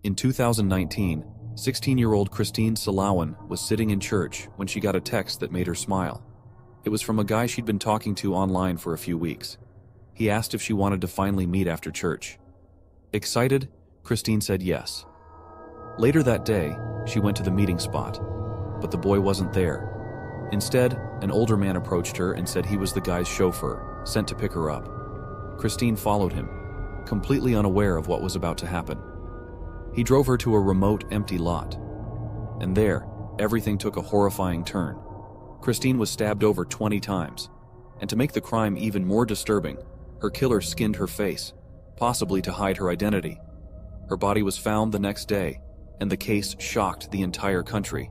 In 2019, 16-year-old Christine Salawan was sitting in church when she got a text that made her smile. It was from a guy she'd been talking to online for a few weeks. He asked if she wanted to finally meet after church. Excited, Christine said yes. Later that day, she went to the meeting spot, but the boy wasn't there. Instead, an older man approached her and said he was the guy's chauffeur, sent to pick her up. Christine followed him, completely unaware of what was about to happen. He drove her to a remote, empty lot. And there, everything took a horrifying turn. Christine was stabbed over 20 times. And to make the crime even more disturbing, her killer skinned her face, possibly to hide her identity. Her body was found the next day, and the case shocked the entire country.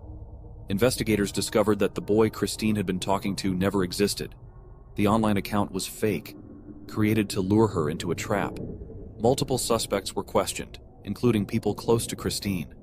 Investigators discovered that the boy Christine had been talking to never existed. The online account was fake, created to lure her into a trap. Multiple suspects were questioned, including people close to Christine.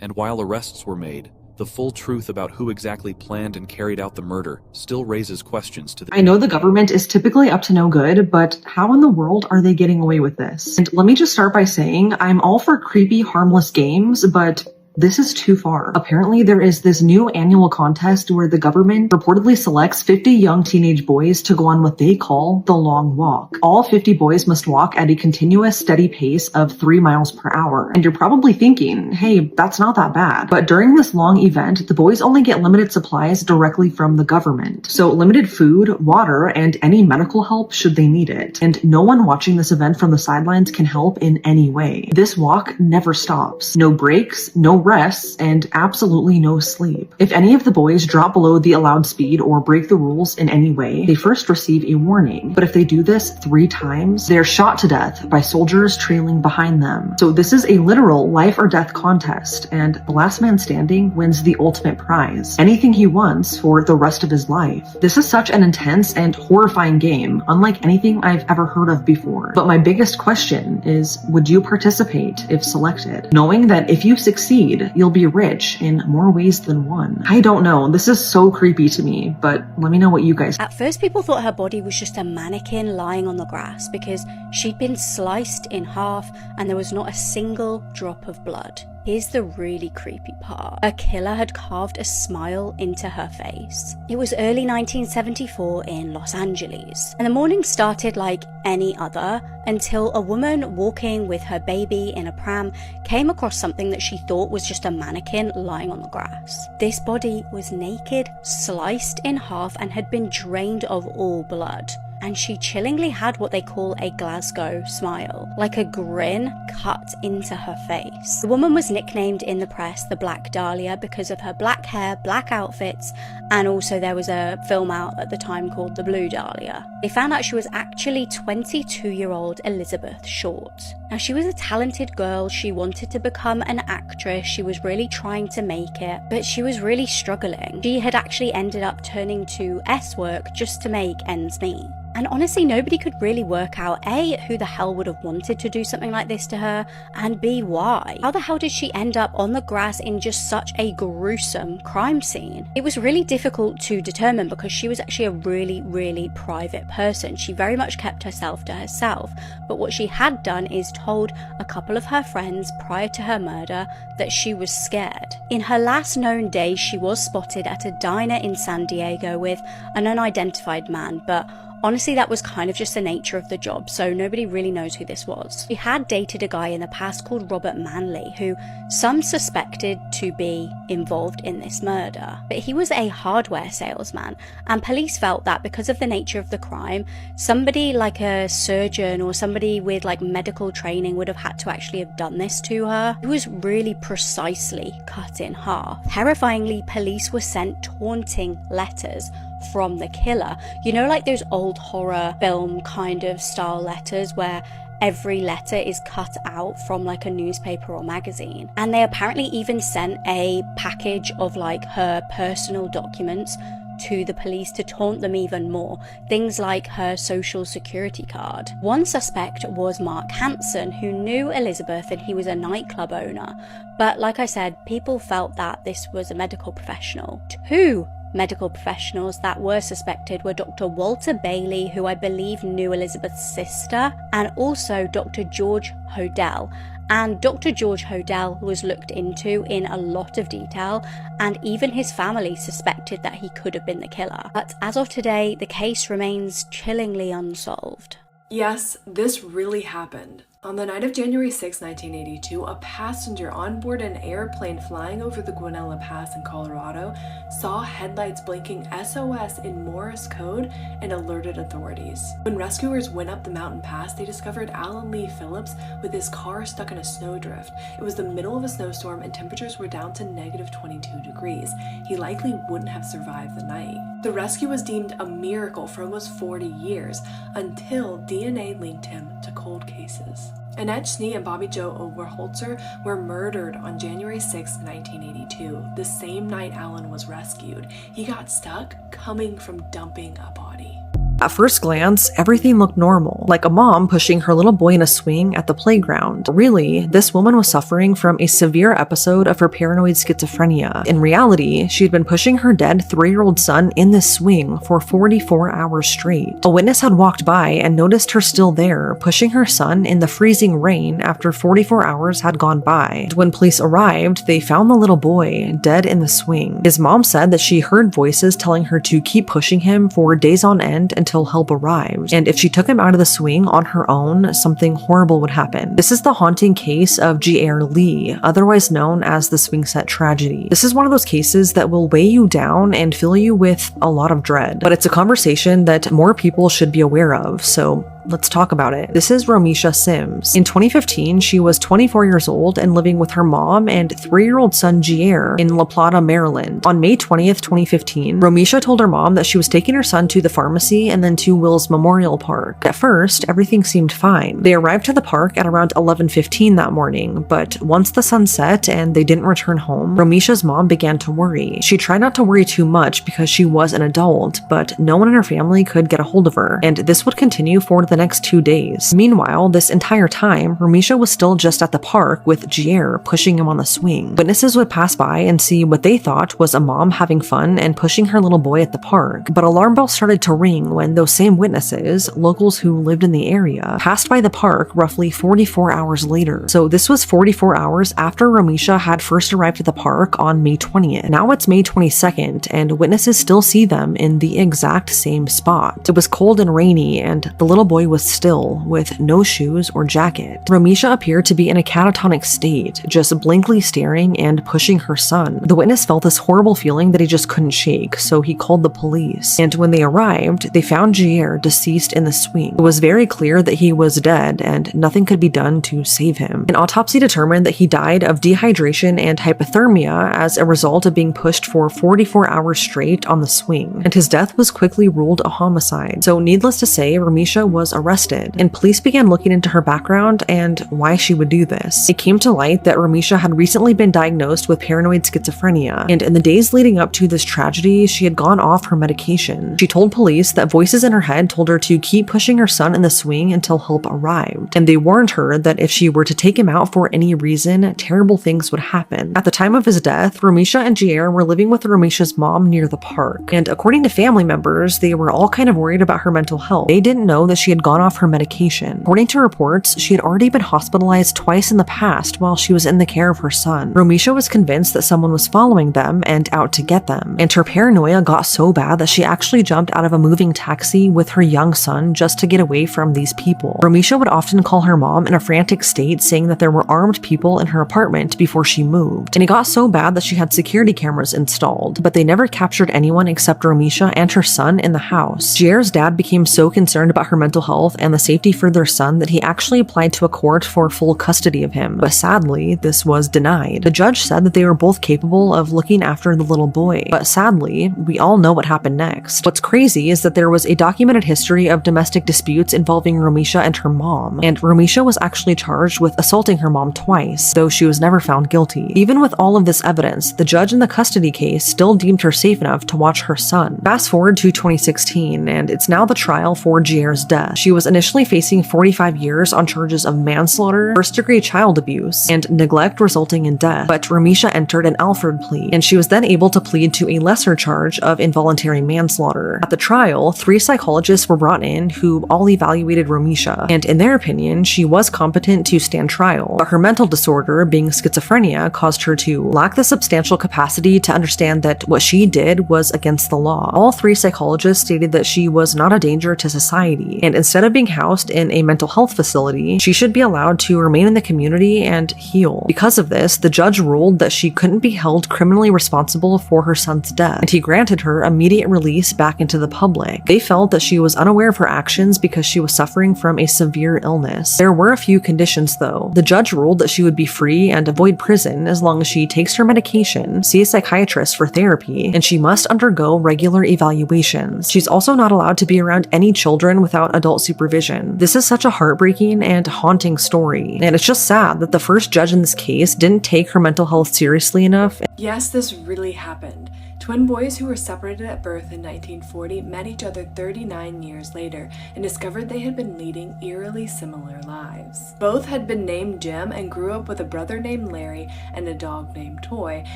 And while arrests were made, the full truth about who exactly planned and carried out the murder still raises questions to the— I know the government is typically up to no good, but how in the world are they getting away with this? And let me just start by saying I'm all for creepy, harmless games, but this is too far. Apparently, there is this new annual contest where the government reportedly selects 50 young teenage boys to go on what they call the long walk. All 50 boys must walk at a continuous, steady pace of 3 miles per hour. And you're probably thinking, hey, that's not that bad. But during this long event, the boys only get limited supplies directly from the government. So limited food, water, and any medical help should they need it. And no one watching this event from the sidelines can help in any way. This walk never stops. No breaks, no rests, and absolutely no sleep. If any of the boys drop below the allowed speed or break the rules in any way, they first receive a warning. But if they do this 3 times, they're shot to death by soldiers trailing behind them. So this is a literal life or death contest, and the last man standing wins the ultimate prize. Anything he wants for the rest of his life. This is such an intense and horrifying game, unlike anything I've ever heard of before. But my biggest question is, would you participate if selected? Knowing that if you succeed, you'll be rich in more ways than one. I don't know, this is so creepy to me, but let me know what you guys— At first, people thought her body was just a mannequin lying on the grass because she'd been sliced in half and there was not a single drop of blood. Here's the really creepy part. A killer had carved a smile into her face. It was early 1974 in Los Angeles, and the morning started like any other until a woman walking with her baby in a pram came across something that she thought was just a mannequin lying on the grass. This body was naked, sliced in half, and had been drained of all blood. And she chillingly had what they call a Glasgow smile, like a grin cut into her face. The woman was nicknamed in the press the Black Dahlia because of her black hair, black outfits, and also there was a film out at the time called The Blue Dahlia. They found out she was actually 22-year-old Elizabeth Short. Now, she was a talented girl. She wanted to become an actress. She was really trying to make it, but she was really struggling. She had actually ended up turning to S-work just to make ends meet. And honestly, nobody could really work out A, who the hell would have wanted to do something like this to her, and B, why? How the hell did she end up on the grass in just such a gruesome crime scene? It was really difficult to determine because she was actually a really, really private person. She very much kept herself to herself, but what she had done is told a couple of her friends prior to her murder that she was scared. In her last known day, she was spotted at a diner in San Diego with an unidentified man, but honestly, that was kind of just the nature of the job, so nobody really knows who this was. She had dated a guy in the past called Robert Manley, who some suspected to be involved in this murder. But he was a hardware salesman, and police felt that because of the nature of the crime, somebody like a surgeon or somebody with like medical training would have had to actually have done this to her. It was really precisely cut in half. Terrifyingly, police were sent taunting letters from the killer. You know, like those old horror film kind of style letters where every letter is cut out from like a newspaper or magazine. And they apparently even sent a package of like her personal documents to the police to taunt them even more. Things like her social security card. One suspect was Mark Hansen, who knew Elizabeth and he was a nightclub owner. But like I said, people felt that this was a medical professional. 2 medical professionals that were suspected were Dr. Walter Bailey, who I believe knew Elizabeth's sister, and also Dr. George Hodel. and Dr. George Hodel was looked into in a lot of detail, and even his family suspected that he could have been the killer. But as of today, the case remains chillingly unsolved. Yes, this really happened. On the night of January 6, 1982, a passenger on board an airplane flying over the Guanella Pass in Colorado saw headlights blinking SOS in Morse code and alerted authorities. When rescuers went up the mountain pass, they discovered Alan Lee Phillips with his car stuck in a snowdrift. It was the middle of a snowstorm and temperatures were down to -22 degrees. He likely wouldn't have survived the night. The rescue was deemed a miracle for almost 40 years until DNA linked him to cold cases. Annette Schnee and Bobby Joe Oberholzer were murdered on January 6, 1982, the same night Alan was rescued. He got stuck coming from dumping a body. At first glance, everything looked normal, like a mom pushing her little boy in a swing at the playground. Really, this woman was suffering from a severe episode of her paranoid schizophrenia. In reality, she had been pushing her dead 3-year-old son in this swing for 44 hours straight. A witness had walked by and noticed her still there, pushing her son in the freezing rain after 44 hours had gone by. When police arrived, they found the little boy dead in the swing. His mom said that she heard voices telling her to keep pushing him for days on end until help arrived, and if she took him out of the swing on her own, something horrible would happen. This is the haunting case of J.R. Lee, otherwise known as the swing set tragedy. This is one of those cases that will weigh you down and fill you with a lot of dread, but it's a conversation that more people should be aware of, so let's talk about it. This is Romisha Sims. In 2015, she was 24 years old and living with her mom and 3-year-old son Jair in La Plata, Maryland. On May 20th, 2015, Romisha told her mom that she was taking her son to the pharmacy and then to Will's Memorial Park. At first, everything seemed fine. They arrived to the park at around 11:15 that morning, but once the sun set and they didn't return home, Romisha's mom began to worry. She tried not to worry too much because she was an adult, but no one in her family could get a hold of her, and this would continue for the next 2 days. Meanwhile, this entire time, Romisha was still just at the park with Jair pushing him on the swing. Witnesses would pass by and see what they thought was a mom having fun and pushing her little boy at the park, but alarm bells started to ring when those same witnesses, locals who lived in the area, passed by the park roughly 44 hours later. So this was 44 hours after Romisha had first arrived at the park on May 20th. Now it's May 22nd, and witnesses still see them in the exact same spot. It was cold and rainy, and the little boy was still, with no shoes or jacket. Romisha appeared to be in a catatonic state, just blankly staring and pushing her son. The witness felt this horrible feeling that he just couldn't shake, so he called the police. And when they arrived, they found Jair deceased in the swing. It was very clear that he was dead, and nothing could be done to save him. An autopsy determined that he died of dehydration and hypothermia as a result of being pushed for 44 hours straight on the swing, and his death was quickly ruled a homicide. So needless to say, Romisha was arrested, and police began looking into her background and why she would do this. It came to light that Romisha had recently been diagnosed with paranoid schizophrenia, and in the days leading up to this tragedy, she had gone off her medication. She told police that voices in her head told her to keep pushing her son in the swing until help arrived, and they warned her that if she were to take him out for any reason, terrible things would happen. At the time of his death, Romisha and Jair were living with Romisha's mom near the park, and according to family members, they were all kind of worried about her mental health. They didn't know that she had gone off her medication. According to reports, she had already been hospitalized twice in the past while she was in the care of her son. Romisha was convinced that someone was following them and out to get them, and her paranoia got so bad that she actually jumped out of a moving taxi with her young son just to get away from these people. Romisha would often call her mom in a frantic state, saying that there were armed people in her apartment before she moved, and it got so bad that she had security cameras installed, but they never captured anyone except Romisha and her son in the house. Jair's dad became so concerned about her mental health and the safety for their son that he actually applied to a court for full custody of him, but sadly, this was denied. The judge said that they were both capable of looking after the little boy, but sadly, we all know what happened next. What's crazy is that there was a documented history of domestic disputes involving Romisha and her mom, and Romisha was actually charged with assaulting her mom twice, though she was never found guilty. Even with all of this evidence, the judge in the custody case still deemed her safe enough to watch her son. Fast forward to 2016, and it's now the trial for Jair's death. She was initially facing 45 years on charges of manslaughter, first-degree child abuse, and neglect resulting in death, but Romisha entered an Alford plea, and she was then able to plead to a lesser charge of involuntary manslaughter. At the trial, 3 psychologists were brought in who all evaluated Romisha, and in their opinion, she was competent to stand trial, but her mental disorder, being schizophrenia, caused her to lack the substantial capacity to understand that what she did was against the law. All 3 psychologists stated that she was not a danger to society, and instead of being housed in a mental health facility, she should be allowed to remain in the community and heal. Because of this, the judge ruled that she couldn't be held criminally responsible for her son's death, and he granted her immediate release back into the public. They felt that she was unaware of her actions because she was suffering from a severe illness. There were a few conditions though. The judge ruled that she would be free and avoid prison as long as she takes her medication, see a psychiatrist for therapy, and she must undergo regular evaluations. She's also not allowed to be around any children without adult supervision. This is such a heartbreaking and haunting story, and it's just sad that the first judge in this case didn't take her mental health seriously enough. Yes, this really happened. Twin boys who were separated at birth in 1940 met each other 39 years later and discovered they had been leading eerily similar lives. Both had been named Jim and grew up with a brother named Larry and a dog named Toy,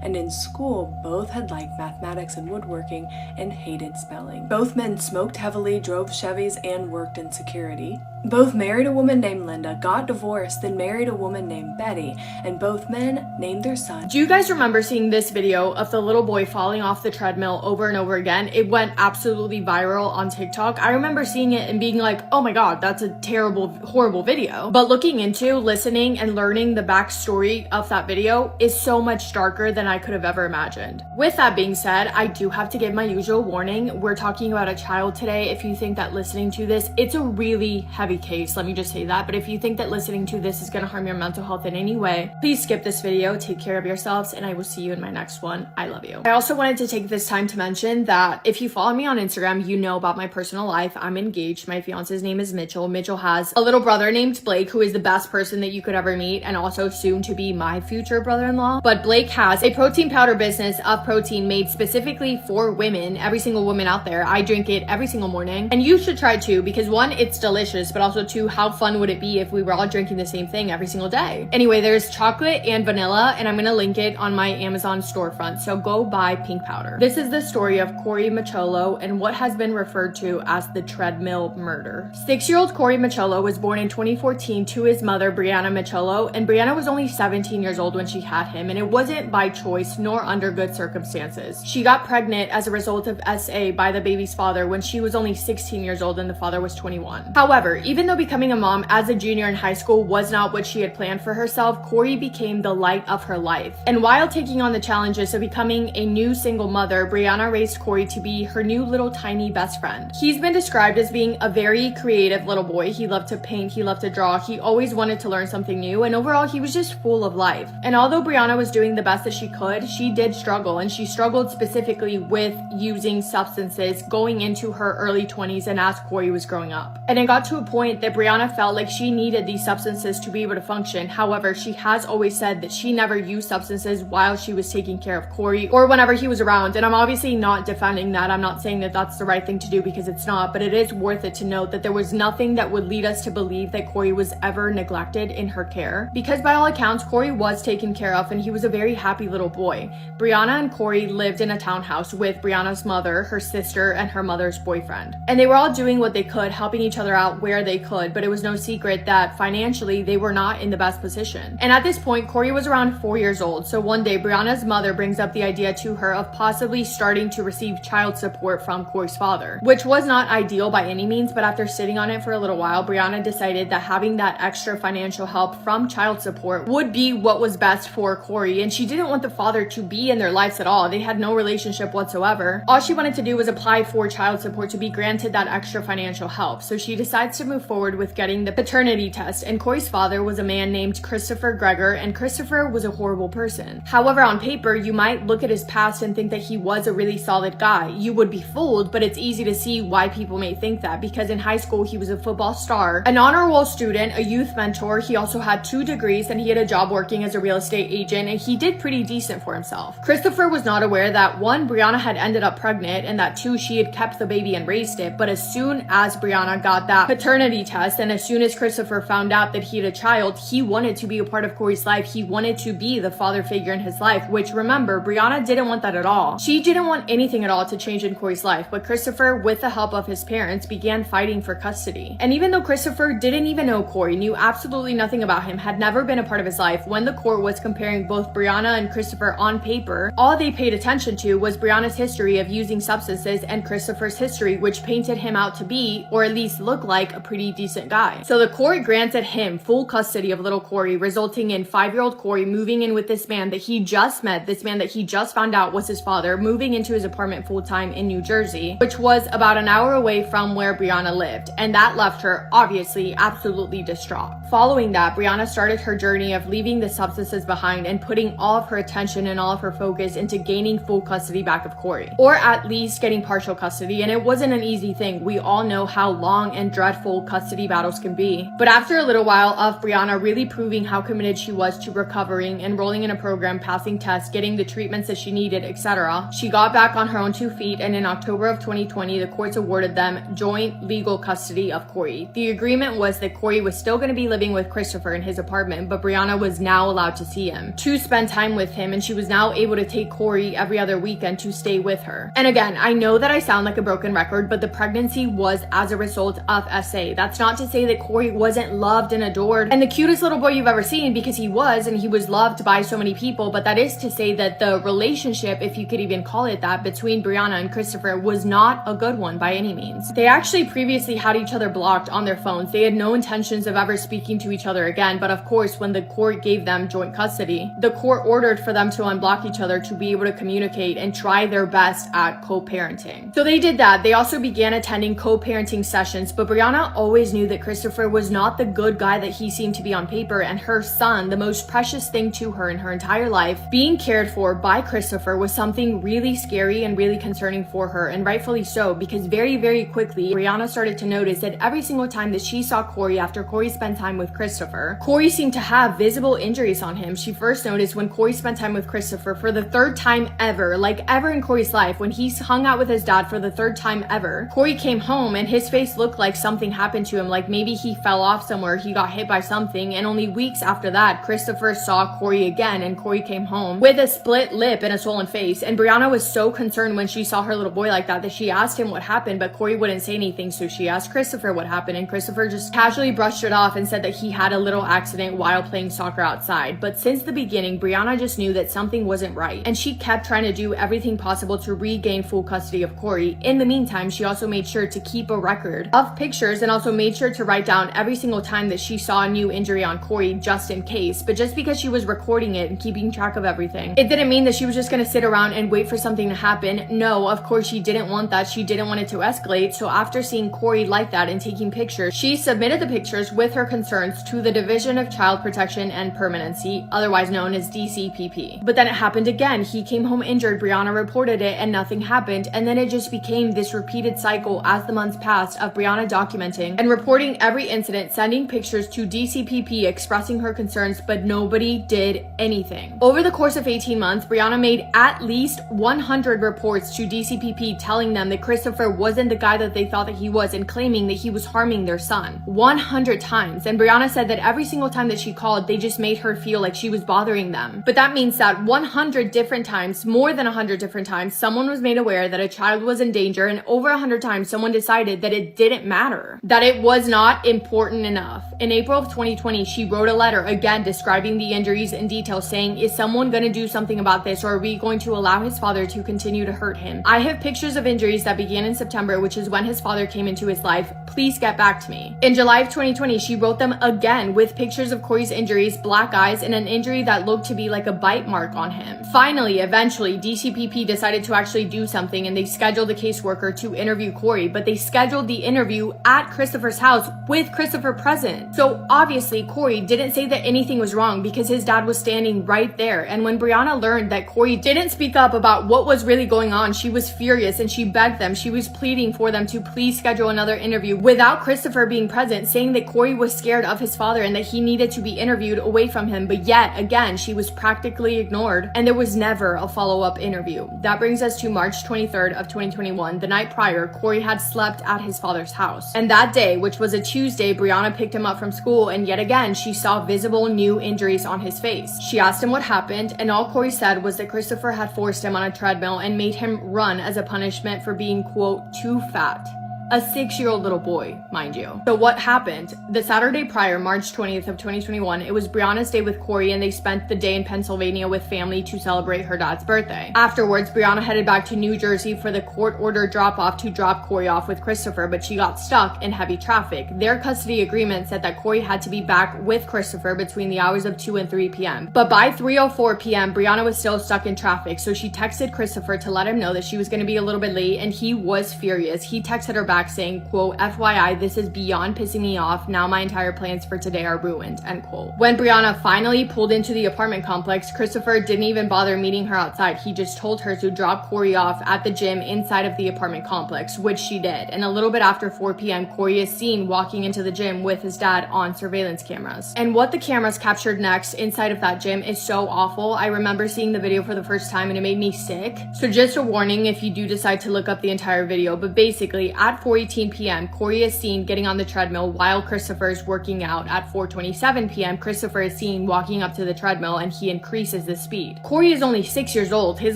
and in school both had liked mathematics and woodworking and hated spelling. Both men smoked heavily, drove Chevys, and worked in security. Both married a woman named Linda, got divorced, then married a woman named Betty, and both men named their son. Do you guys remember seeing this video of the little boy falling off the treadmill over and over again? It went absolutely viral on TikTok. I remember seeing it and being like, oh my god, that's a terrible, horrible video. But looking into, listening, and learning the backstory of that video is so much darker than I could have ever imagined. With that being said, I do have to give my usual warning. We're talking about a child today. If you think that listening to this, it's a really heavy case, let me just say that. But if you think that listening to this is going to harm your mental health in any way, please skip this video, take care of yourselves, and I will see you in my next one. I love you. I also wanted to take this time to mention that if you follow me on Instagram, you know about my personal life. I'm engaged. My fiance's name is Mitchell. Mitchell has a little brother named Blake, who is the best person that you could ever meet, and also soon to be my future brother-in-law. But Blake has a protein powder business of protein made specifically for women, every single woman out there. I drink it every single morning, and you should try too, because 1, it's delicious, but also 2, how fun would it be if we were all drinking the same thing every single day? Anyway, there's chocolate and vanilla, and I'm gonna link it on my Amazon storefront, so go buy pink powder. This is the story of Corey Macholo and what has been referred to as the treadmill murder. 6-year-old Corey Macholo was born in 2014 to his mother, Brianna Macholo, and Brianna was only 17 years old when she had him, and it wasn't by choice nor under good circumstances. She got pregnant as a result of SA by the baby's father when she was only 16 years old and the father was 21. However, even though becoming a mom as a junior in high school was not what she had planned for herself, Corey became the light of her life. And while taking on the challenges of becoming a new single mother, Brianna raised Corey to be her new little tiny best friend. He's been described as being a very creative little boy. He loved to paint, he loved to draw, he always wanted to learn something new, and overall he was just full of life. And although Brianna was doing the best that she could, she did struggle, and she struggled specifically with using substances going into her early 20s and as Corey was growing up. And it got to a point that Brianna felt like she needed these substances to be able to function. However, she has always said that she never used substances while she was taking care of Corey or whenever he was around. And I'm obviously not defending that. I'm not saying that that's the right thing to do, because it's not, but it is worth it to note that there was nothing that would lead us to believe that Corey was ever neglected in her care, because by all accounts, Corey was taken care of and he was a very happy little boy. Brianna and Corey lived in a townhouse with Brianna's mother, her sister, and her mother's boyfriend. And they were all doing what they could, helping each other out where they could, but it was no secret that financially they were not in the best position. And at this point, Corey was around 4 years old, so one day Brianna's mother brings up the idea to her of possibly starting to receive child support from Corey's father, which was not ideal by any means, but after sitting on it for a little while, Brianna decided that having that extra financial help from child support would be what was best for Corey, and she didn't want the father to be in their lives at all. They had no relationship whatsoever. All she wanted to do was apply for child support to be granted that extra financial help, so she decides to move forward with getting the paternity test, and Corey's father was a man named Christopher Greger, and Christopher was a horrible person. However, on paper, you might look at his past and think that he was a really solid guy. You would be fooled, but it's easy to see why people may think that, because in high school, he was a football star, an honor roll student, a youth mentor, he also had 2 degrees, and he had a job working as a real estate agent, and he did pretty decent for himself. Christopher was not aware that 1, Brianna had ended up pregnant, and that 2, she had kept the baby and raised it, but as soon as Brianna got that paternity paternity test, and as soon as Christopher found out that he had a child, he wanted to be a part of Corey's life. He wanted to be the father figure in his life, which, remember, Brianna didn't want that at all. She didn't want anything at all to change in Corey's life, but Christopher, with the help of his parents, began fighting for custody. And even though Christopher didn't even know Corey, knew absolutely nothing about him, had never been a part of his life, when the court was comparing both Brianna and Christopher on paper, all they paid attention to was Brianna's history of using substances and Christopher's history, which painted him out to be, or at least look like, a pretty decent guy. So the court granted him full custody of little Corey, resulting in 5-year-old Corey moving in with this man that he just met, this man that he just found out was his father, moving into his apartment full-time in New Jersey, which was about an hour away from where Brianna lived. And that left her, obviously, absolutely distraught. Following that, Brianna started her journey of leaving the substances behind and putting all of her attention and all of her focus into gaining full custody back of Corey, or at least getting partial custody. And it wasn't an easy thing. We all know how long and dreadful custody battles can be. But after a little while of Brianna really proving how committed she was to recovering, enrolling in a program, passing tests, getting the treatments that she needed, etc., she got back on her own 2 feet, and in October of 2020, the courts awarded them joint legal custody of Corey. The agreement was that Corey was still going to be living with Christopher in his apartment, but Brianna was now allowed to see him, to spend time with him, and she was now able to take Corey every other weekend to stay with her. And again, I know that I sound like a broken record, but the pregnancy was as a result of SA. That's not to say that Corey wasn't loved and adored and the cutest little boy you've ever seen, because he was, and he was loved by so many people, but that is to say that the relationship, if you could even call it that, between Brianna and Christopher was not a good one by any means. They actually previously had each other blocked on their phones. They had no intentions of ever speaking to each other again, but of course, when the court gave them joint custody, the court ordered for them to unblock each other to be able to communicate and try their best at co-parenting. So they did that. They also began attending co-parenting sessions, but Brianna always knew that Christopher was not the good guy that he seemed to be on paper, and her son, the most precious thing to her in her entire life, being cared for by Christopher was something really scary and really concerning for her, and rightfully so, because very, very quickly, Brianna started to notice that every single time that she saw Corey after Corey spent time with Christopher, Corey seemed to have visible injuries on him. She first noticed when Corey spent time with Christopher for the 3rd time ever, like ever in Corey's life, when he hung out with his dad for the 3rd time ever, Corey came home and his face looked like something happened to him, like maybe he fell off somewhere, he got hit by something, and only weeks after that, Christopher saw Corey again, and Corey came home with a split lip and a swollen face, and Brianna was so concerned when she saw her little boy like that she asked him what happened, but Corey wouldn't say anything, so she asked Christopher what happened, and Christopher just casually brushed it off and said that he had a little accident while playing soccer outside. But since the beginning, Brianna just knew that something wasn't right, and she kept trying to do everything possible to regain full custody of Corey. In the meantime, she also made sure to keep a record of pictures and also made sure to write down every single time that she saw a new injury on Corey, just in case. But just because she was recording it and keeping track of everything, it didn't mean that she was just going to sit around and wait for something to happen. No, of course she didn't want that. She didn't want it to escalate. So after seeing Corey like that and taking pictures, she submitted the pictures with her concerns to the Division of Child Protection and Permanency, otherwise known as DCPP. But then it happened again. He came home injured, Brianna reported it, and nothing happened. And then it just became this repeated cycle as the months passed of Brianna documenting and reporting every incident, sending pictures to DCPP expressing her concerns, but nobody did anything. Over the course of 18 months, Brianna made at least 100 reports to DCPP telling them that Christopher wasn't the guy that they thought that he was, and claiming that he was harming their son 100 times. And Brianna said that every single time that she called, they just made her feel like she was bothering them. But that means that 100 different times, more than 100 different times, someone was made aware that a child was in danger, and over 100 times someone decided that it didn't matter, that it was not important enough. In April of 2020, she wrote a letter again describing the injuries in detail, saying, "Is someone going to do something about this, or are we going to allow his father to continue to hurt him? I have pictures of injuries that began in September, which is when his father came into his life. Please get back to me." In July of 2020, she wrote them again with pictures of Corey's injuries, black eyes, and an injury that looked to be like a bite mark on him. Finally, eventually, DCPP decided to actually do something, and they scheduled a caseworker to interview Corey, but they scheduled the interview at Christopher's house with Christopher present. So obviously, Corey didn't say that anything was wrong because his dad was standing right there. And when Brianna learned that Corey didn't speak up about what was really going on, she was furious, and she begged them, she was pleading for them to please schedule another interview without Christopher being present, saying that Corey was scared of his father and that he needed to be interviewed away from him. But yet again, she was practically ignored, and there was never a follow-up interview. That brings us to March 23rd of 2021. The night prior, Corey had slept at his father's house, and that That day, which was a Tuesday, Brianna picked him up from school, and yet again, she saw visible new injuries on his face. She asked him what happened, and all Corey said was that Christopher had forced him on a treadmill and made him run as a punishment for being, quote, too fat. A 6-year-old little boy, mind you. So what happened? The Saturday prior, March 20th of 2021, it was Brianna's day with Corey, and they spent the day in Pennsylvania with family to celebrate her dad's birthday. Afterwards, Brianna headed back to New Jersey for the court-ordered drop-off to drop Corey off with Christopher, but she got stuck in heavy traffic. Their custody agreement said that Corey had to be back with Christopher between the hours of 2 and 3 p.m. But by 3:04 p.m., Brianna was still stuck in traffic, so she texted Christopher to let him know that she was going to be a little bit late, and he was furious. He texted her back saying, quote, FYI, this is beyond pissing me off. Now my entire plans for today are ruined, end quote. When Brianna finally pulled into the apartment complex, Christopher didn't even bother meeting her outside. He just told her to drop Corey off at the gym inside of the apartment complex, which she did. And a little bit after 4 p.m., Corey is seen walking into the gym with his dad on surveillance cameras. And what the cameras captured next inside of that gym is so awful. I remember seeing the video for the first time and it made me sick. So just a warning if you do decide to look up the entire video, but basically at 4:18 p.m., Corey is seen getting on the treadmill while Christopher is working out. At 4:27 p.m., Christopher is seen walking up to the treadmill and he increases the speed. Corey is only 6 years old. His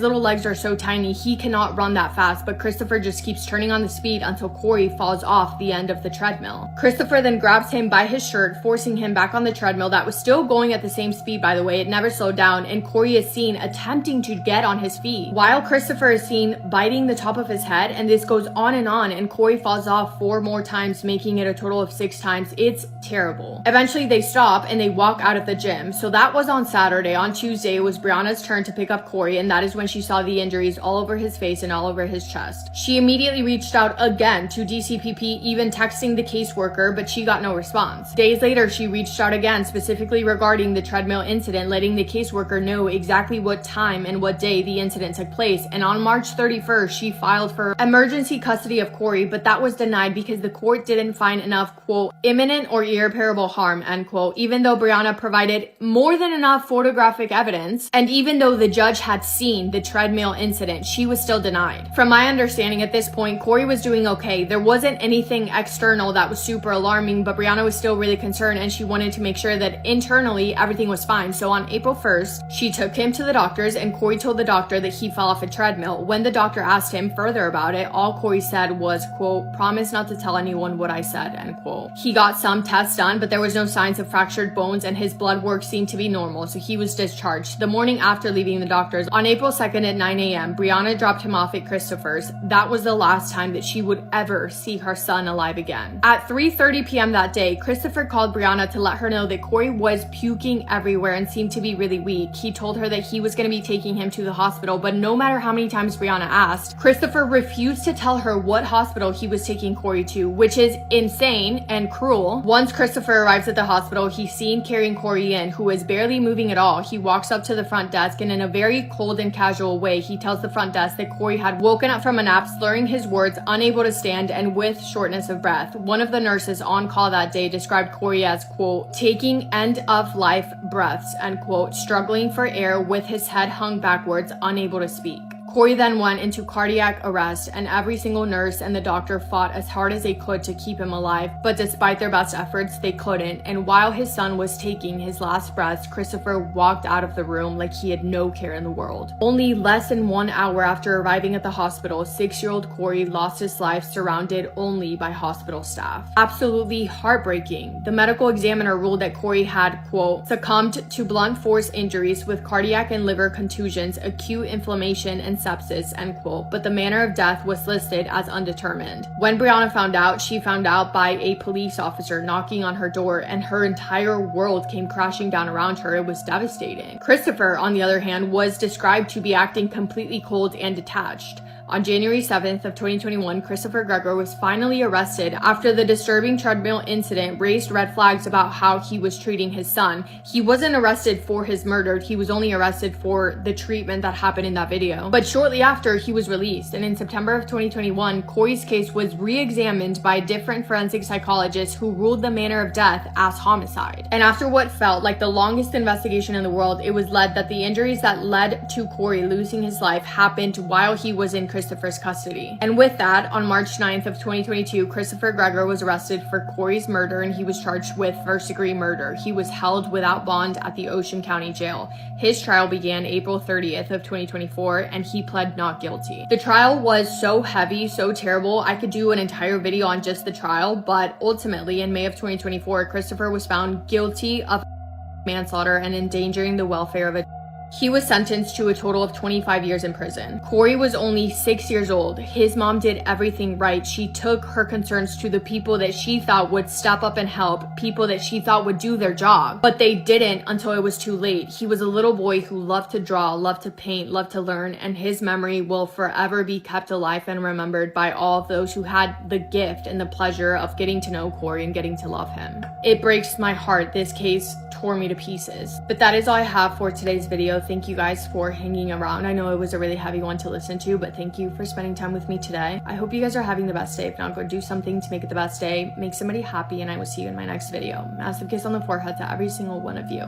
little legs are so tiny, he cannot run that fast, but Christopher just keeps turning on the speed until Corey falls off the end of the treadmill. Christopher then grabs him by his shirt, forcing him back on the treadmill that was still going at the same speed, by the way. It never slowed down, and Corey is seen attempting to get on his feet, while Christopher is seen biting the top of his head, and this goes on, and Corey falls off 4 more times, making it a total of 6 times. It's terrible. Eventually, they stop and they walk out of the gym. So that was on Saturday. On Tuesday, it was Brianna's turn to pick up Corey, and that is when she saw the injuries all over his face and all over his chest. She immediately reached out again to DCPP, even texting the caseworker, but she got no response. Days later, she reached out again, specifically regarding the treadmill incident, letting the caseworker know exactly what time and what day the incident took place. And on March 31st, she filed for emergency custody of Corey, but that was denied because the court didn't find enough, quote, imminent or irreparable harm, end quote, even though Brianna provided more than enough photographic evidence, and even though the judge had seen the treadmill incident, she was still denied. From my understanding at this point, Corey was doing okay. There wasn't anything external that was super alarming, but Brianna was still really concerned, and she wanted to make sure that internally everything was fine. So on April 1st, she took him to the doctors, and Corey told the doctor that he fell off a treadmill. When the doctor asked him further about it, all Corey said was, quote, promise not to tell anyone what I said, end quote. He got some tests done, but there was no signs of fractured bones, and his blood work seemed to be normal, so he was discharged. The morning after leaving the doctors, on April 2nd at 9 a.m., Brianna dropped him off at Christopher's. That was the last time that she would ever see her son alive again. At 3:30 p.m. that day, Christopher called Brianna to let her know that Corey was puking everywhere and seemed to be really weak. He told her that he was going to be taking him to the hospital, but no matter how many times Brianna asked, Christopher refused to tell her what hospital he was taking Corey to, which is insane and cruel. Once Christopher arrives at the hospital, he's seen carrying Corey in, who is barely moving at all. He walks up to the front desk, and in a very cold and casual way, he tells the front desk that Corey had woken up from a nap, slurring his words, unable to stand, and with shortness of breath. One of the nurses on call that day described Corey as, quote, taking end-of-life breaths, end quote, struggling for air with his head hung backwards, unable to speak. Corey then went into cardiac arrest, and every single nurse and the doctor fought as hard as they could to keep him alive, but despite their best efforts, they couldn't. And while his son was taking his last breaths, Christopher walked out of the room like he had no care in the world. Only less than 1 hour after arriving at the hospital, 6-year-old Corey lost his life, surrounded only by hospital staff. Absolutely heartbreaking. The medical examiner ruled that Corey had, quote, succumbed to blunt force injuries with cardiac and liver contusions, acute inflammation, and sepsis, end quote, but the manner of death was listed as undetermined. When Brianna found out, she found out by a police officer knocking on her door, and her entire world came crashing down around her. It was devastating. Christopher, on the other hand, was described to be acting completely cold and detached. On January 7th of 2021, Christopher Gregory was finally arrested after the disturbing treadmill incident raised red flags about how he was treating his son. He wasn't arrested for his murder. He was only arrested for the treatment that happened in that video. But shortly after, he was released. And in September of 2021, Corey's case was re-examined by different forensic psychologists who ruled the manner of death as homicide. And after what felt like the longest investigation in the world, it was led that the injuries that led to Corey losing his life happened while he was in Christopher's custody. And with that, on March 9th of 2022, Christopher Gregory was arrested for Corey's murder and he was charged with first-degree murder. He was held without bond at the Ocean County Jail. His trial began April 30th of 2024 and he pled not guilty. The trial was so heavy, so terrible, I could do an entire video on just the trial, but ultimately in May of 2024, Christopher was found guilty of manslaughter and endangering the welfare of a He was sentenced to a total of 25 years in prison. Corey was only 6 years old. His mom did everything right. She took her concerns to the people that she thought would step up and help, people that she thought would do their job, but they didn't until it was too late. He was a little boy who loved to draw, loved to paint, loved to learn, and his memory will forever be kept alive and remembered by all of those who had the gift and the pleasure of getting to know Corey and getting to love him. It breaks my heart. This case tore me to pieces. But that is all I have for today's video. Thank you guys for hanging around. I know it was a really heavy one to listen to, but thank you for spending time with me today. I hope you guys are having the best day. If not, go do something to make it the best day. Make somebody happy, and I will see you in my next video. Massive kiss on the forehead to every single one of you.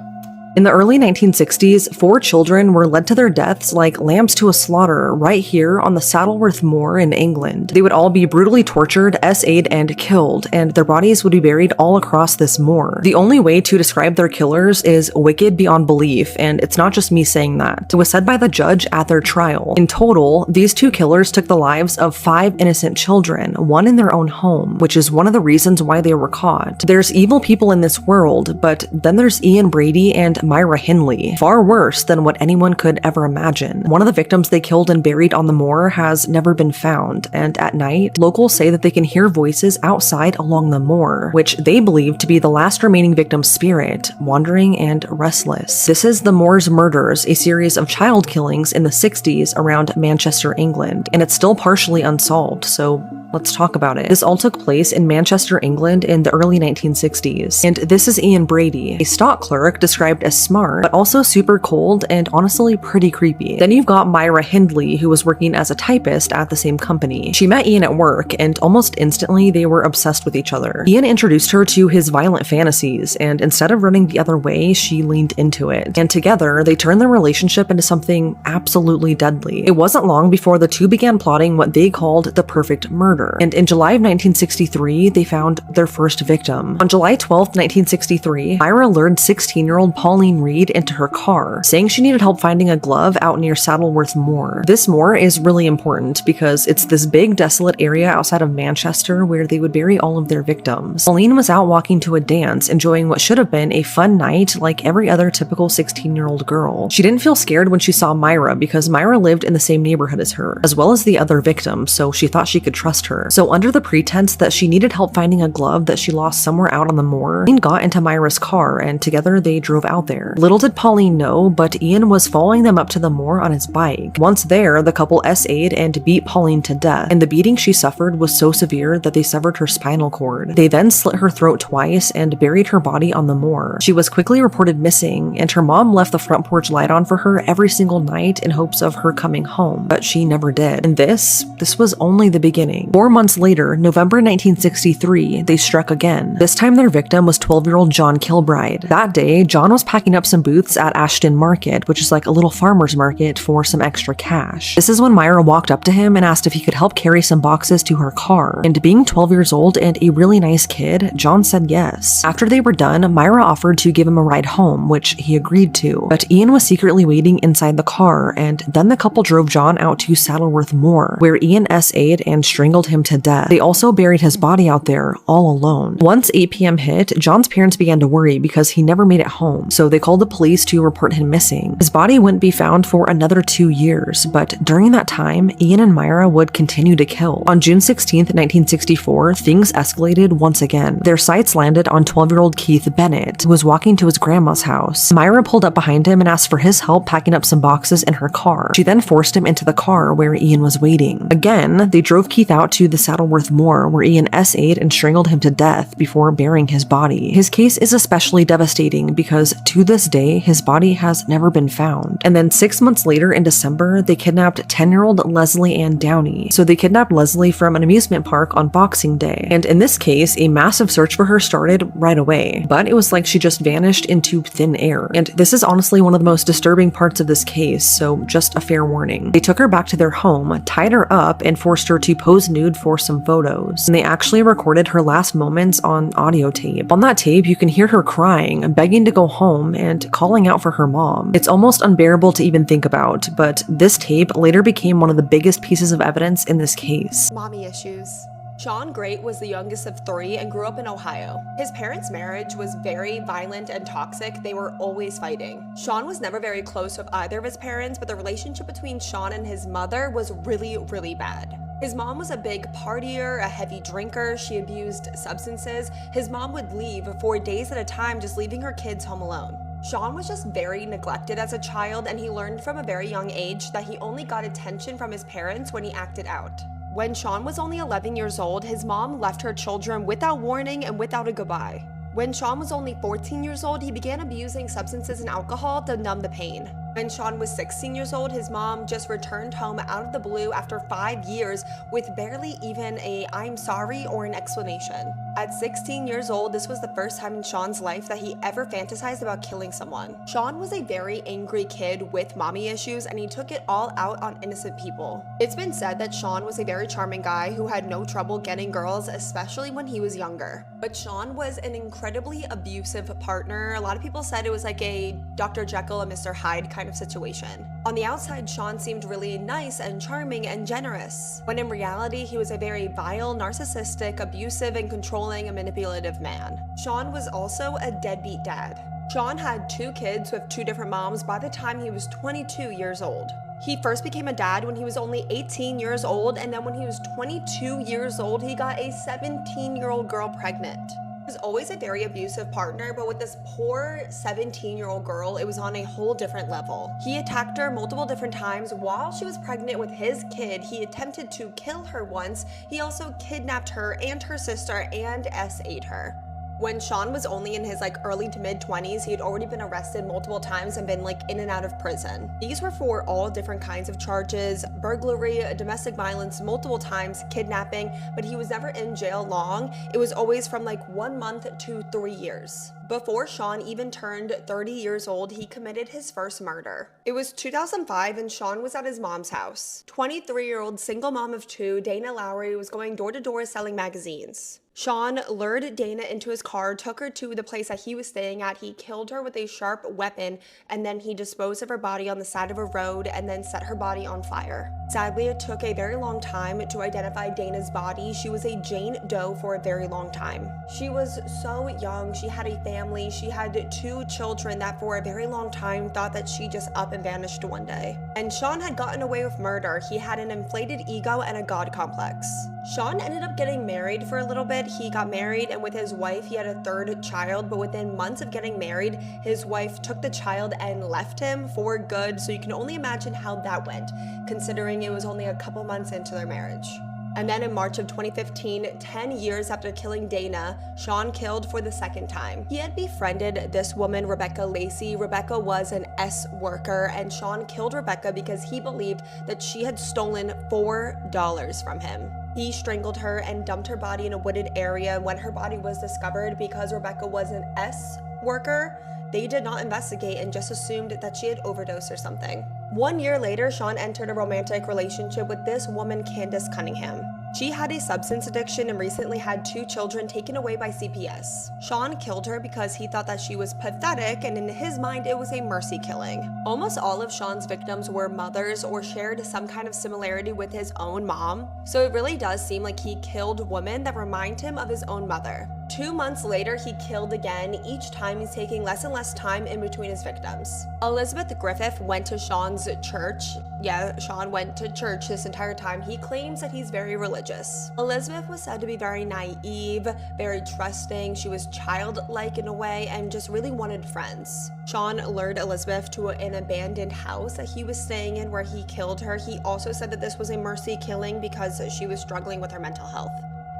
In the early 1960s, 4 children were led to their deaths like lambs to a slaughter right here on the Saddleworth Moor in England. They would all be brutally tortured, SA'd, and killed, and their bodies would be buried all across this moor. The only way to describe their killers is wicked beyond belief, and it's not just me saying that. It was said by the judge at their trial. In total, these 2 killers took the lives of 5 innocent children, one in their own home, which is one of the reasons why they were caught. There's evil people in this world, but then there's Ian Brady and Myra Hindley, far worse than what anyone could ever imagine. One of the victims they killed and buried on the moor has never been found, and at night, locals say that they can hear voices outside along the moor, which they believe to be the last remaining victim's spirit, wandering and restless. This is the Moors Murders, a series of child killings in the 60s around Manchester, England, and it's still partially unsolved, so let's talk about it. This all took place in Manchester, England in the early 1960s, and this is Ian Brady, a stock clerk described as smart, but also super cold and honestly pretty creepy. Then you've got Myra Hindley, who was working as a typist at the same company. She met Ian at work, and almost instantly they were obsessed with each other. Ian introduced her to his violent fantasies, and instead of running the other way, she leaned into it. And together, they turned their relationship into something absolutely deadly. It wasn't long before the two began plotting what they called the perfect murder. And in July of 1963, they found their first victim. On July 12th, 1963, Myra lured 16-year-old Pauline Reed into her car, saying she needed help finding a glove out near Saddleworth Moor. This moor is really important because it's this big, desolate area outside of Manchester where they would bury all of their victims. Pauline was out walking to a dance, enjoying what should have been a fun night like every other typical 16-year-old girl. She didn't feel scared when she saw Myra because Myra lived in the same neighborhood as her, as well as the other victims, so she thought she could trust her. So under the pretense that she needed help finding a glove that she lost somewhere out on the moor, Pauline got into Myra's car and together they drove out there. Little did Pauline know, but Ian was following them up to the moor on his bike. Once there, the couple SA'd and beat Pauline to death, and the beating she suffered was so severe that they severed her spinal cord. They then slit her throat twice and buried her body on the moor. She was quickly reported missing, and her mom left the front porch light on for her every single night in hopes of her coming home, but she never did. And this was only the beginning. 4 months later, November 1963, they struck again. This time their victim was 12-year-old John Kilbride. That day, John was packing up some booths at Ashton Market, which is like a little farmer's market, for some extra cash. This is when Myra walked up to him and asked if he could help carry some boxes to her car. And being 12 years old and a really nice kid, John said yes. After they were done, Myra offered to give him a ride home, which he agreed to. But Ian was secretly waiting inside the car, and then the couple drove John out to Saddleworth Moor, where Ian SA'd and strangled him to death. They also buried his body out there, all alone. Once 8 p.m. hit, John's parents began to worry because he never made it home, so they called the police to report him missing. His body wouldn't be found for another 2 years, but during that time, Ian and Myra would continue to kill. On June 16, 1964, things escalated once again. Their sights landed on 12-year-old Keith Bennett, who was walking to his grandma's house. Myra pulled up behind him and asked for his help packing up some boxes in her car. She then forced him into the car where Ian was waiting. Again, they drove Keith out to the Saddleworth Moor, where Ian S.'ed and strangled him to death before burying his body. His case is especially devastating because to this day, his body has never been found. And then 6 months later in December, they kidnapped 10-year-old Leslie Ann Downey. So they kidnapped Leslie from an amusement park on Boxing Day. And in this case, a massive search for her started right away. But it was like she just vanished into thin air. And this is honestly one of the most disturbing parts of this case, so just a fair warning. They took her back to their home, tied her up, and forced her to pose nude for some photos. And they actually recorded her last moments on audio tape. On that tape, you can hear her crying, begging to go home, and calling out for her mom. It's almost unbearable to even think about, but this tape later became one of the biggest pieces of evidence in this case. Mommy issues. Sean Great was the youngest of 3 and grew up in Ohio. His parents' marriage was very violent and toxic. They were always fighting. Sean was never very close with either of his parents, but the relationship between Sean and his mother was really, really bad. His mom was a big partier, a heavy drinker. She abused substances. His mom would leave for days at a time, just leaving her kids home alone. Sean was just very neglected as a child, and he learned from a very young age that he only got attention from his parents when he acted out. When Sean was only 11 years old, his mom left her children without warning and without a goodbye. When Sean was only 14 years old, he began abusing substances and alcohol to numb the pain. When Sean was 16 years old, his mom just returned home out of the blue after 5 years with barely even a "I'm sorry" or an explanation. At 16 years old, this was the first time in Sean's life that he ever fantasized about killing someone. Sean was a very angry kid with mommy issues, and he took it all out on innocent people. It's been said that Sean was a very charming guy who had no trouble getting girls, especially when he was younger. But Sean was an incredibly abusive partner. A lot of people said it was like a Dr. Jekyll and Mr. Hyde kind of situation. On the outside, Sean seemed really nice and charming and generous, when in reality, he was a very vile, narcissistic, abusive, and controlling and manipulative man. Sean was also a deadbeat dad. Sean had 2 kids with 2 different moms by the time he was 22 years old. He first became a dad when he was only 18 years old, and then when he was 22 years old, he got a 17-year-old girl pregnant. He was always a very abusive partner, but with this poor 17-year-old girl, it was on a whole different level. He attacked her multiple different times while she was pregnant with his kid. He attempted to kill her once. He also kidnapped her and her sister and S.'ed her. When Sean was only in his early to mid 20s, he had already been arrested multiple times and been in and out of prison. These were for all different kinds of charges: burglary, domestic violence, multiple times, kidnapping, but he was never in jail long. It was always from 1 month to 3 years. Before Sean even turned 30 years old, he committed his first murder. It was 2005 and Sean was at his mom's house. 23-year-old single mom of 2, Dana Lowry, was going door to door selling magazines. Sean lured Dana into his car, took her to the place that he was staying at. He killed her with a sharp weapon, and then he disposed of her body on the side of a road and then set her body on fire. Sadly, it took a very long time to identify Dana's body. She was a Jane Doe for a very long time. She was so young. She had a family. She had 2 children that for a very long time thought that she just up and vanished one day. And Sean had gotten away with murder. He had an inflated ego and a god complex. Sean ended up getting married for a little bit. He got married, and with his wife, he had a 3rd child, but within months of getting married, his wife took the child and left him for good, so you can only imagine how that went, considering it was only a couple months into their marriage. And then in March of 2015, 10 years after killing Dana, Sean killed for the 2nd time. He had befriended this woman, Rebecca Lacey. Rebecca was an S worker, and Sean killed Rebecca because he believed that she had stolen $4 from him. He strangled her and dumped her body in a wooded area. When her body was discovered, because Rebecca was an S worker, they did not investigate and just assumed that she had overdosed or something. 1 year later, Sean entered a romantic relationship with this woman, Candace Cunningham. She had a substance addiction and recently had 2 children taken away by CPS. Sean killed her because he thought that she was pathetic, and in his mind, it was a mercy killing. Almost all of Sean's victims were mothers or shared some kind of similarity with his own mom, so it really does seem like he killed women that remind him of his own mother. 2 months later, he killed again. Each time, he's taking less and less time in between his victims. Elizabeth Griffith went to Sean's church. Yeah, Sean went to church this entire time. He claims that he's very religious. Elizabeth was said to be very naive, very trusting. She was childlike in a way and just really wanted friends. Sean lured Elizabeth to an abandoned house that he was staying in where he killed her. He also said that this was a mercy killing because she was struggling with her mental health.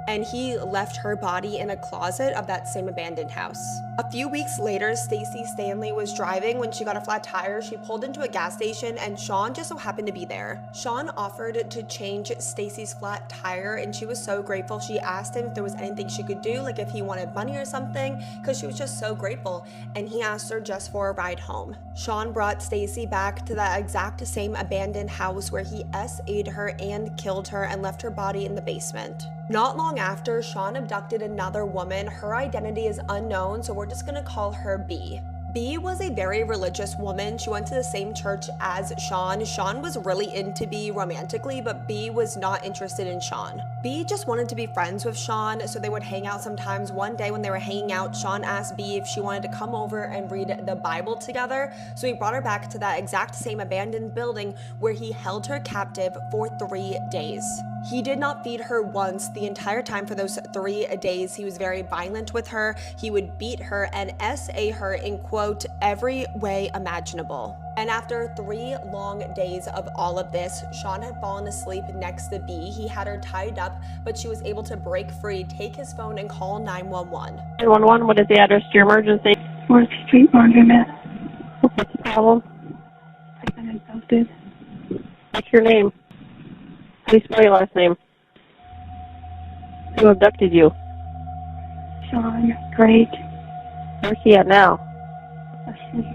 And he left her body in a closet of that same abandoned house. A few weeks later, Stacy Stanley was driving when she got a flat tire. She pulled into a gas station and Sean just so happened to be there. Sean offered to change Stacy's flat tire and she was so grateful. She asked him if there was anything she could do, like if he wanted money or something, because she was just so grateful. And he asked her just for a ride home. Sean brought Stacy back to that exact same abandoned house where he SA'd her and killed her and left her body in the basement. Not long after, Sean abducted another woman. Her identity is unknown, so we're just gonna call her B. B was a very religious woman. She went to the same church as Sean. Sean was really into B romantically, but B was not interested in Sean. B just wanted to be friends with Sean, so they would hang out sometimes. One day when they were hanging out, Sean asked B if she wanted to come over and read the Bible together. So he brought her back to that exact same abandoned building where he held her captive for 3 days. He did not feed her once the entire time for those 3 days. He was very violent with her. He would beat her and SA her in quote, every way imaginable. And after 3 long days of all of this, Sean had fallen asleep next to B. He had her tied up, but she was able to break free, take his phone and call 911. 911, what is the address to your emergency? 4th Street, Laundromat. What's the problem? I've been abducted. What's your name? How do you spell your last name? Who abducted you? Sean, great. Where's he at now? Asleep.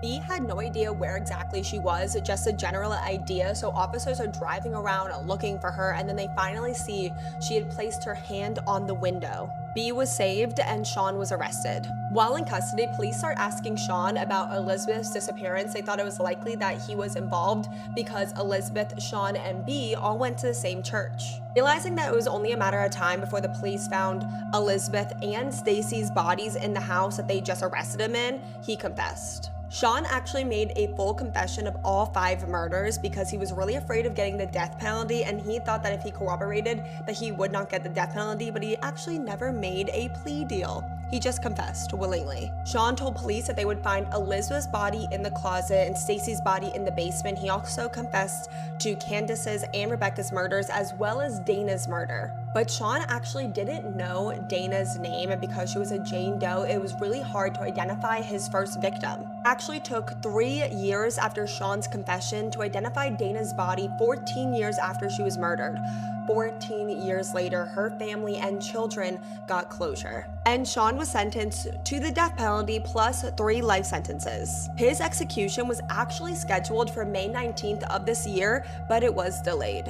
B had no idea where exactly she was, just a general idea, so officers are driving around looking for her, and then they finally see she had placed her hand on the window. B was saved and Sean was arrested. While in custody, police start asking Sean about Elizabeth's disappearance. They thought it was likely that he was involved because Elizabeth, Sean, and B all went to the same church. Realizing that it was only a matter of time before the police found Elizabeth and Stacy's bodies in the house that they just arrested him in, he confessed. Sean actually made a full confession of all 5 murders because he was really afraid of getting the death penalty, and he thought that if he cooperated that he would not get the death penalty, but he actually never made a plea deal. He just confessed willingly. Sean told police that they would find Elizabeth's body in the closet and Stacy's body in the basement. He also confessed to Candace's and Rebecca's murders as well as Dana's murder. But Sean actually didn't know Dana's name, and because she was a Jane Doe, it was really hard to identify his first victim. It actually took 3 years after Sean's confession to identify Dana's body 14 years after she was murdered. 14 years later, her family and children got closure. And Sean was sentenced to the death penalty plus 3 life sentences. His execution was actually scheduled for May 19th of this year, but it was delayed.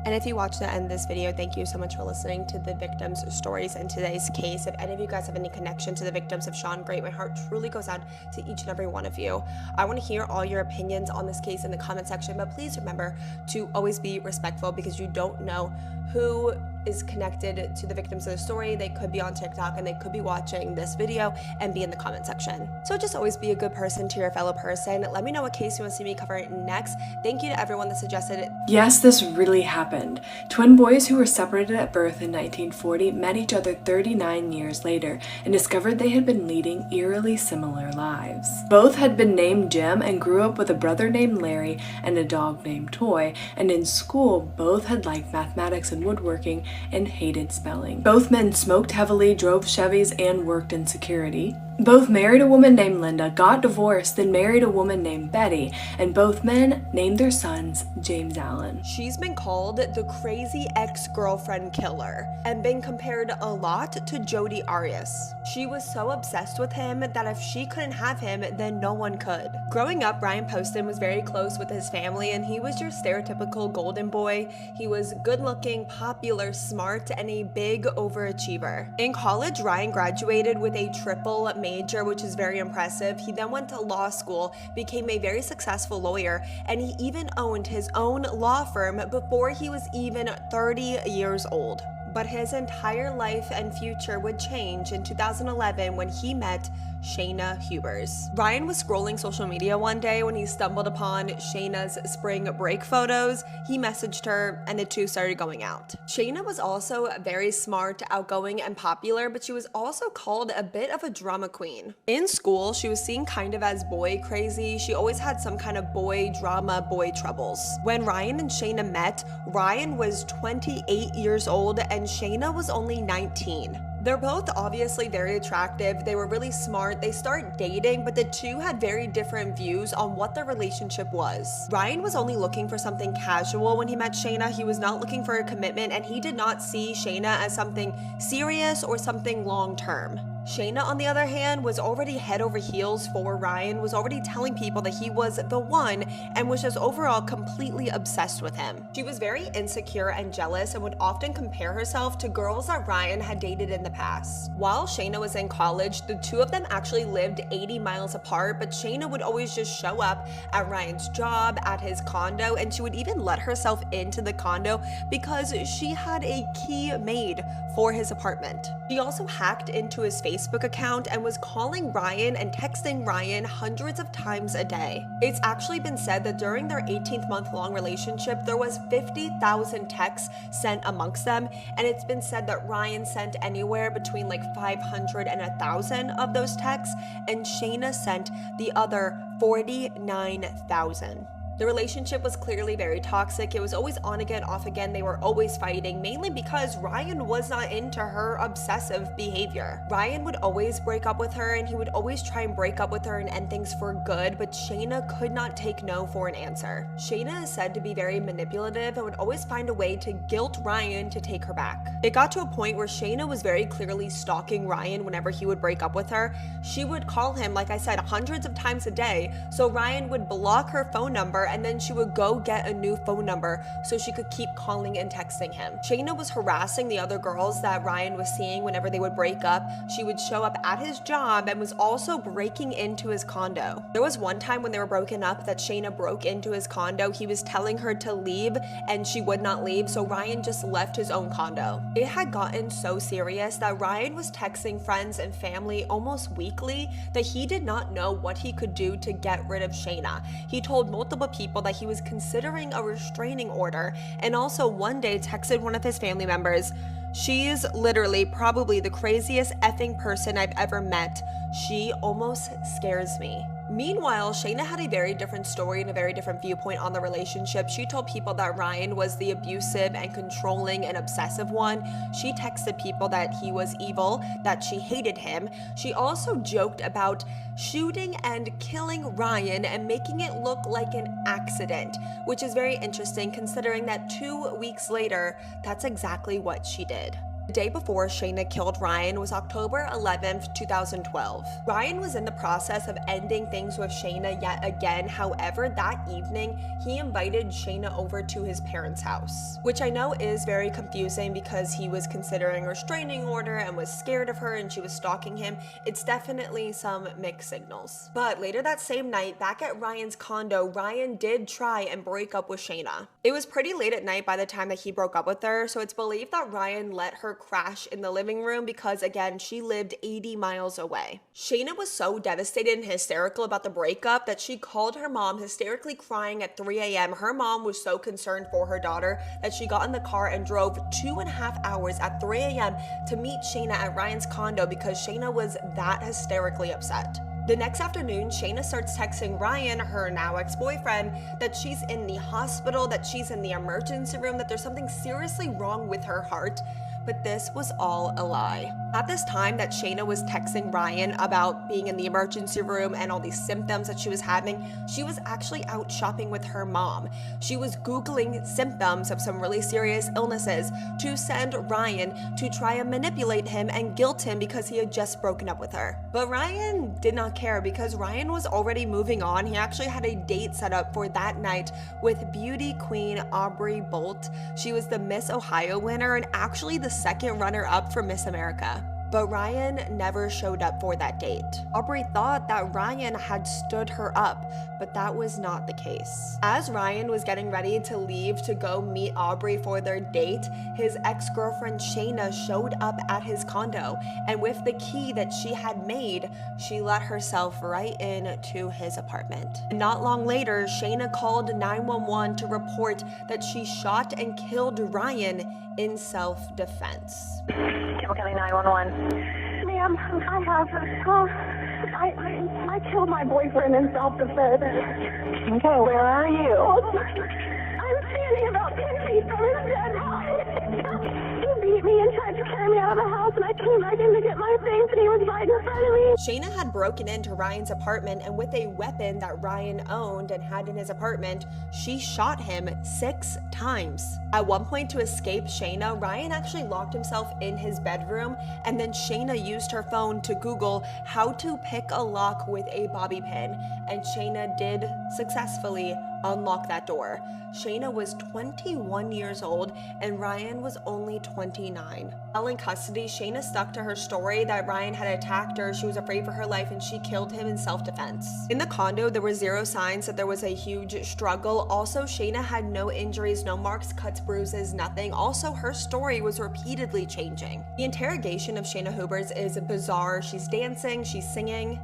And if you watched the end of this video, thank you so much for listening to the victims' stories in today's case. If any of you guys have any connection to the victims of Sean Gray, my heart truly goes out to each and every one of you. I want to hear all your opinions on this case in the comment section, but please remember to always be respectful because you don't know who is connected to the victims of the story. They could be on TikTok and they could be watching this video and be in the comment section. So just always be a good person to your fellow person. Let me know what case you want to see me cover next. Thank you to everyone that suggested it. Yes, this really happened. Twin boys who were separated at birth in 1940 met each other 39 years later and discovered they had been leading eerily similar lives. Both had been named Jim and grew up with a brother named Larry and a dog named Toy, and in school both had liked mathematics and woodworking and hated spelling. Both men smoked heavily, drove Chevys, and worked in security. Both married a woman named Linda, got divorced, then married a woman named Betty, and both men named their sons James Allen. She's been called the crazy ex-girlfriend killer and been compared a lot to Jodi Arias. She was so obsessed with him that if she couldn't have him, then no one could. Growing up, Brian Poston was very close with his family, and he was your stereotypical golden boy. He was good-looking, popular, smart, and a big overachiever. In college, Ryan graduated with a triple major, which is very impressive. He then went to law school, became a very successful lawyer, and he even owned his own law firm before he was even 30 years old. But his entire life and future would change in 2011 when he met Shayna Hubers. Ryan was scrolling social media one day when he stumbled upon Shayna's spring break photos. He messaged her and the two started going out. Shayna was also very smart, outgoing, and popular, but she was also called a bit of a drama queen. In school, she was seen kind of as boy crazy. She always had some kind of boy drama, boy troubles. When Ryan and Shayna met, Ryan was 28 years old and Shayna was only 19. They're both obviously very attractive. They were really smart. They start dating, but the two had very different views on what their relationship was. Ryan was only looking for something casual when he met Shayna. He was not looking for a commitment, and he did not see Shayna as something serious or something long-term. Shayna, on the other hand, was already head over heels for Ryan, was already telling people that he was the one, and was just overall completely obsessed with him. She was very insecure and jealous and would often compare herself to girls that Ryan had dated in the past. While Shayna was in college, the two of them actually lived 80 miles apart, but Shayna would always just show up at Ryan's job, at his condo, and she would even let herself into the condo because she had a key made for his apartment. She also hacked into his Facebook account and was calling Ryan and texting Ryan hundreds of times a day. It's actually been said that during their 18-month-long relationship, there was 50,000 texts sent amongst them, and it's been said that Ryan sent anywhere between like 500 and 1,000 of those texts, and Shayna sent the other 49,000. The relationship was clearly very toxic. It was always on again, off again. They were always fighting, mainly because Ryan was not into her obsessive behavior. Ryan would always break up with her, and he would always try and break up with her and end things for good, but Shayna could not take no for an answer. Shayna is said to be very manipulative and would always find a way to guilt Ryan to take her back. It got to a point where Shayna was very clearly stalking Ryan whenever he would break up with her. She would call him, like I said, hundreds of times a day, so Ryan would block her phone number, and then she would go get a new phone number so she could keep calling and texting him. Shayna was harassing the other girls that Ryan was seeing whenever they would break up. She would show up at his job and was also breaking into his condo. There was one time when they were broken up that Shayna broke into his condo. He was telling her to leave and she would not leave, so Ryan just left his own condo. It had gotten so serious that Ryan was texting friends and family almost weekly that he did not know what he could do to get rid of Shayna. He told multiple people that he was considering a restraining order, and also one day texted one of his family members, "She's literally probably the craziest effing person I've ever met. She almost scares me." Meanwhile, Shayna had a very different story and a very different viewpoint on the relationship. She told people that Ryan was the abusive and controlling and obsessive one. She texted people that he was evil, that she hated him. She also joked about shooting and killing Ryan and making it look like an accident, which is very interesting considering that 2 weeks later, that's exactly what she did. The day before Shayna killed Ryan was October 11th, 2012. Ryan was in the process of ending things with Shayna yet again. However, that evening, he invited Shayna over to his parents' house, which I know is very confusing because he was considering a restraining order and was scared of her and she was stalking him. It's definitely some mixed signals. But later that same night, back at Ryan's condo, Ryan did try and break up with Shayna. It was pretty late at night by the time that he broke up with her, so it's believed that Ryan let her crash in the living room because, again, she lived 80 miles away. Shayna was so devastated and hysterical about the breakup that she called her mom, hysterically crying at 3 a.m. Her mom was so concerned for her daughter that she got in the car and drove 2.5 hours at 3 a.m. to meet Shayna at Ryan's condo because Shayna was that hysterically upset. The next afternoon, Shayna starts texting Ryan, her now ex-boyfriend, that she's in the hospital, that she's in the emergency room, that there's something seriously wrong with her heart. But this was all a lie. At this time that Shayna was texting Ryan about being in the emergency room and all these symptoms that she was having, she was actually out shopping with her mom. She was Googling symptoms of some really serious illnesses to send Ryan to try and manipulate him and guilt him because he had just broken up with her. But Ryan did not care because Ryan was already moving on. He actually had a date set up for that night with beauty queen Aubrey Bolt. She was the Miss Ohio winner and actually the second runner-up for Miss America. But Ryan never showed up for that date. Aubrey thought that Ryan had stood her up, but that was not the case. As Ryan was getting ready to leave to go meet Aubrey for their date, his ex-girlfriend Shayna showed up at his condo, and with the key that she had made, she let herself right into his apartment. Not long later, Shayna called 911 to report that she shot and killed Ryan in self-defense. Campbell County 911. Ma'am, I killed my boyfriend in self-defense. Okay, where are you? I'm standing about 10 feet from his dead body. He beat me and tried to carry me out of the house, and I came back in to get my things, and he was right in front of me. Shayna had broken into Ryan's apartment, and with a weapon that Ryan owned and had in his apartment, she shot him 6 times. At one point, to escape Shayna, Ryan actually locked himself in his bedroom, and then Shayna used her phone to Google how to pick a lock with a bobby pin, and Shayna did successfully unlock that door. Shayna was 21 years old and Ryan was only 29. While in custody, Shayna stuck to her story that Ryan had attacked her, she was afraid for her life, and she killed him in self-defense. In the condo, there were 0 signs that there was a huge struggle. Also, Shayna had no injuries, no marks, cuts, bruises, nothing. Also, her story was repeatedly changing. The interrogation of Shayna Hubers is bizarre. She's dancing, she's singing.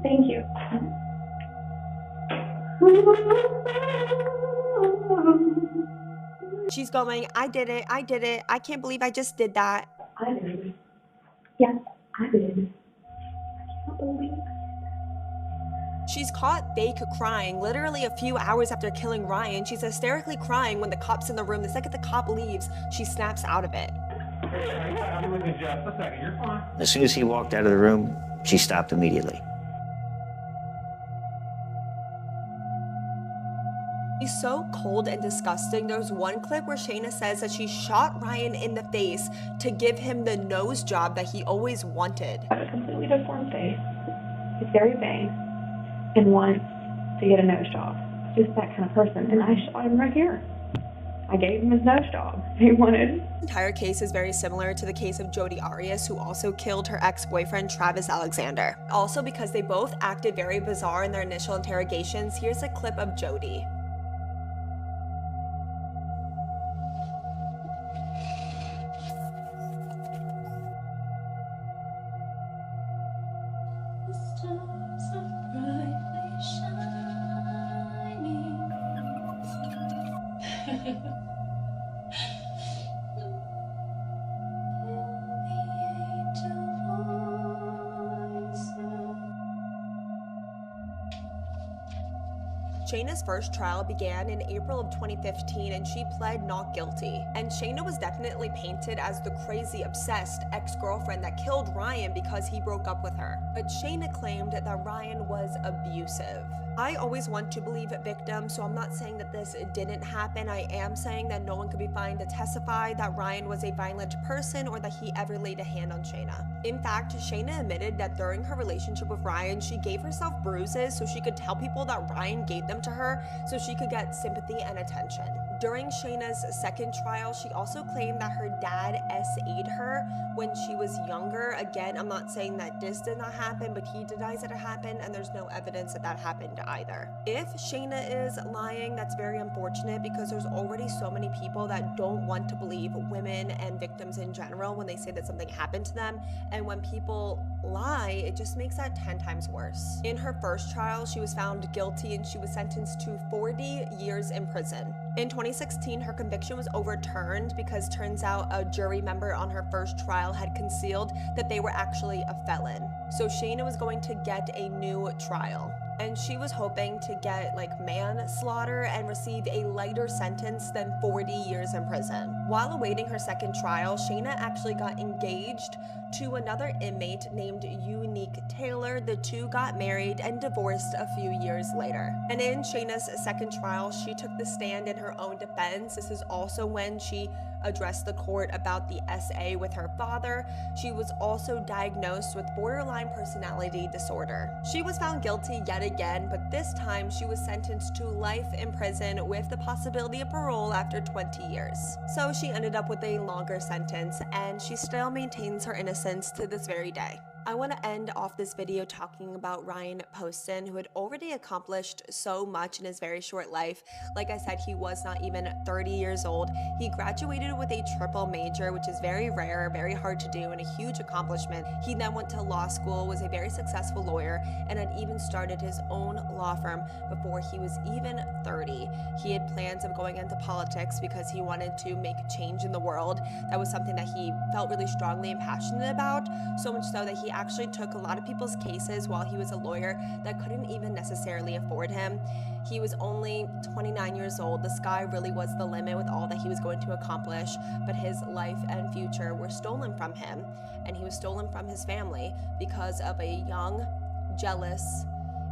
Thank you. She's going, I did it, I can't believe I just did that. I did. Yes, I did. I can't believe it. She's caught fake crying literally a few hours after killing Ryan. She's hysterically crying when the cop's in the room. The second the cop leaves, she snaps out of it. I'm with you, Jeff. A second, you're fine. As soon as he walked out of the room, she stopped immediately. She's so cold and disgusting. There's one clip where Shayna says that she shot Ryan in the face to give him the nose job that he always wanted. I have a completely deformed face. He's very vain and wants to get a nose job. Just that kind of person. And I shot him right here. I gave him his nose job. He wanted. The entire case is very similar to the case of Jodi Arias, who also killed her ex-boyfriend Travis Alexander. Also, because they both acted very bizarre in their initial interrogations, here's a clip of Jodi. Shayna's first trial began in April of 2015 and she pled not guilty. And Shayna was definitely painted as the crazy, obsessed ex-girlfriend that killed Ryan because he broke up with her. But Shayna claimed that Ryan was abusive. I always want to believe victims, so I'm not saying that this didn't happen. I am saying that no one could be found to testify that Ryan was a violent person or that he ever laid a hand on Shayna. In fact, Shayna admitted that during her relationship with Ryan, she gave herself bruises so she could tell people that Ryan gave them to her so she could get sympathy and attention. During Shayna's second trial, she also claimed that her dad SA'd her when she was younger. Again, I'm not saying that this did not happen, but he denies that it happened, and there's no evidence that that happened either. If Shayna is lying, that's very unfortunate because there's already so many people that don't want to believe women and victims in general when they say that something happened to them, and when people lie, it just makes that 10 times worse. In her first trial, she was found guilty and she was sentenced to 40 years in prison. In 2016, her conviction was overturned because turns out a jury member on her first trial had concealed that they were actually a felon. So Shayna was going to get a new trial. And she was hoping to get like manslaughter and receive a lighter sentence than 40 years in prison. While awaiting her second trial, Shayna actually got engaged to another inmate named Unique Taylor. The two got married and divorced a few years later. And in Shayna's second trial, she took the stand in her own defense. This is also when she addressed the court about the SA with her father. She was also diagnosed with borderline personality disorder. She was found guilty yet again, but this time she was sentenced to life in prison with the possibility of parole after 20 years. So she ended up with a longer sentence, and she still maintains her innocence to this very day. I want to end off this video talking about Ryan Poston, who had already accomplished so much in his very short life. Like I said, he was not even 30 years old. He graduated with a triple major, which is very rare, very hard to do, and a huge accomplishment. He then went to law school, was a very successful lawyer, and had even started his own law firm before he was even 30. He had plans of going into politics because he wanted to make change in the world. That was something that he felt really strongly and passionate about, so much so that he actually took a lot of people's cases while he was a lawyer that couldn't even necessarily afford him. He was only 29 years old. The sky really was the limit with all that he was going to accomplish, but his life and future were stolen from him, and he was stolen from his family because of a young, jealous,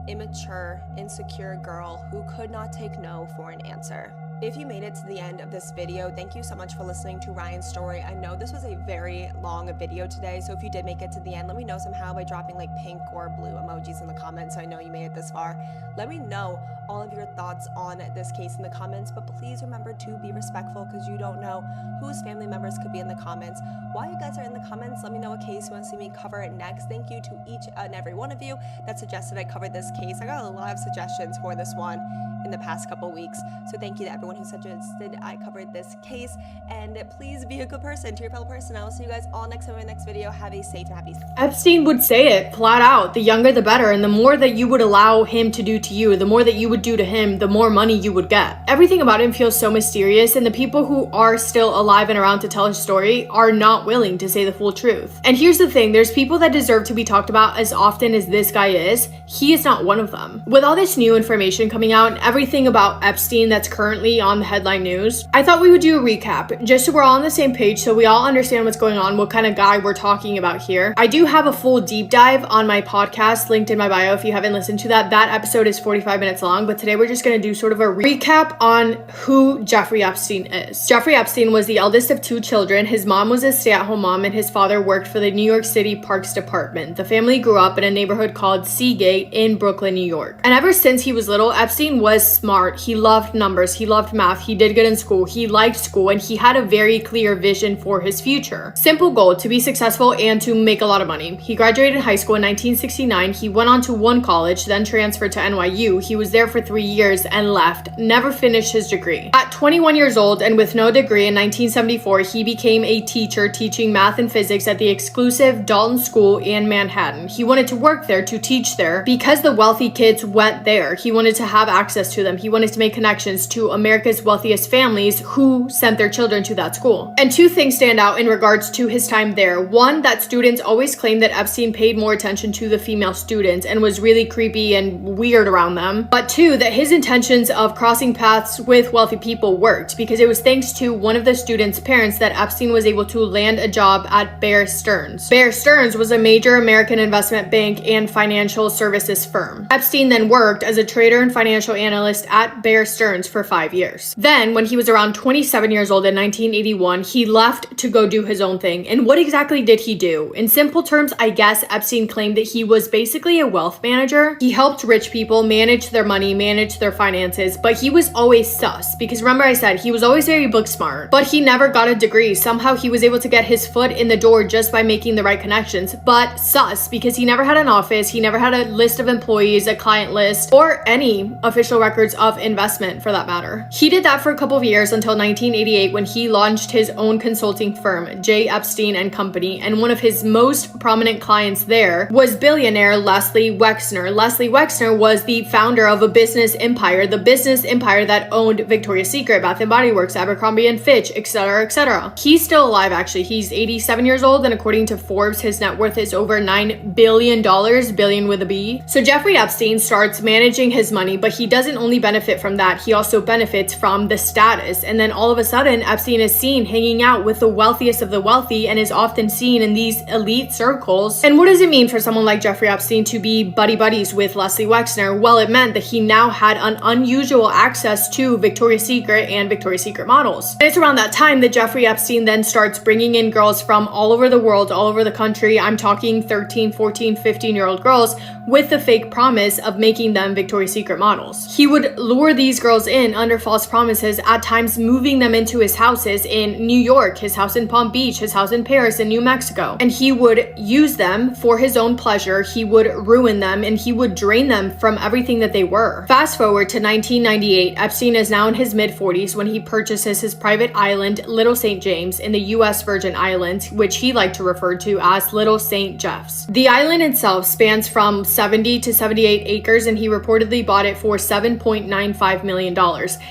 immature, insecure girl who could not take no for an answer. If you made it to the end of this video, thank you so much for listening to Ryan's story. I know this was a very long video today, so if you did make it to the end, let me know somehow by dropping like pink or blue emojis in the comments so I know you made it this far. Let me know all of your thoughts on this case in the comments, but please remember to be respectful because you don't know whose family members could be in the comments. While you guys are in the comments, let me know what case you want to see me cover it next. Thank you to each and every one of you that suggested I cover this case. I got a lot of suggestions for this one in the past couple weeks, so thank you to everyone who suggested I covered this case, and please be a good person to your fellow person. I will see you guys all next time in my next video. Have a safe and happy Epstein would say it flat out, the younger the better, and the more that you would allow him to do to you, the more that you would do to him, the more money you would get. Everything about him feels so mysterious, and the people who are still alive and around to tell his story are not willing to say the full truth. And here's the thing, there's people that deserve to be talked about as often as this guy is. He is not one of them. With all this new information coming out and everything about Epstein that's currently on the headline news, I thought we would do a recap just so we're all on the same page, so we all understand what's going on, what kind of guy we're talking about here. I do have a full deep dive on my podcast linked in my bio if you haven't listened to that. That episode is 45 minutes long, but today we're just going to do sort of a recap on who Jeffrey Epstein is. Jeffrey Epstein was the eldest of two children. His mom was a stay-at-home mom and his father worked for the New York City Parks Department. The family grew up in a neighborhood called Seagate in Brooklyn, New York. And ever since he was little, Epstein was smart. He loved numbers, he loved math, he did good in school, he liked school, and he had a very clear vision for his future. Simple goal: to be successful and to make a lot of money. He graduated high school in 1969. He went on to one college, then transferred to NYU. He was there for 3 years and left, never finished his degree. At 21 years old and with no degree in 1974, he became a teacher teaching math and physics at the exclusive Dalton School in Manhattan. He wanted to work there, to teach there, because the wealthy kids went there. He wanted to have access to them. He wanted to make connections to America's wealthiest families who sent their children to that school. And two things stand out in regards to his time there. One, that students always claimed that Epstein paid more attention to the female students and was really creepy and weird around them. But two, that his intentions of crossing paths with wealthy people worked, because it was thanks to one of the students' parents that Epstein was able to land a job at Bear Stearns. Bear Stearns was a major American investment bank and financial services firm. Epstein then worked as a trader and financial analyst at Bear Stearns for 5 years. Then, when he was around 27 years old in 1981, he left to go do his own thing. And what exactly did he do? In simple terms, I guess Epstein claimed that he was basically a wealth manager. He helped rich people manage their money, manage their finances, but he was always sus, because remember I said he was always very book smart, but he never got a degree. Somehow he was able to get his foot in the door just by making the right connections, but sus, because he never had an office, he never had a list of employees, a client list, or any official records of investment for that matter. He did that for a couple of years until 1988 when he launched his own consulting firm, J. Epstein and Company, and one of his most prominent clients there was billionaire Leslie Wexner. Leslie Wexner was the founder of a business empire, the business empire that owned Victoria's Secret, Bath & Body Works, Abercrombie & Fitch, etc., etc. He's still alive, actually. He's 87 years old, and according to Forbes, his net worth is over $9 billion, billion with a B. So Jeffrey Epstein starts managing his money, but he doesn't only benefit from that, he also benefits from the status. And then all of a sudden, Epstein is seen hanging out with the wealthiest of the wealthy and is often seen in these elite circles. And what does it mean for someone like Jeffrey Epstein to be buddies with Leslie Wexner? Well, it meant that he now had an unusual access to Victoria's Secret and Victoria's Secret models. And it's around that time that Jeffrey Epstein then starts bringing in girls from all over the world, all over the country. I'm talking 13, 14, 15-year-old girls with the fake promise of making them Victoria's Secret models. He would lure these girls in under false promises, at times moving them into his houses in New York, his house in Palm Beach, his house in Paris, and New Mexico. And he would use them for his own pleasure. He would ruin them and he would drain them from everything that they were. Fast forward to 1998, Epstein is now in his mid-40s when he purchases his private island, Little St. James, in the US Virgin Islands, which he liked to refer to as Little St. Jeff's. The island itself spans from 70 to 78 acres, and he reportedly bought it for $7.95 million.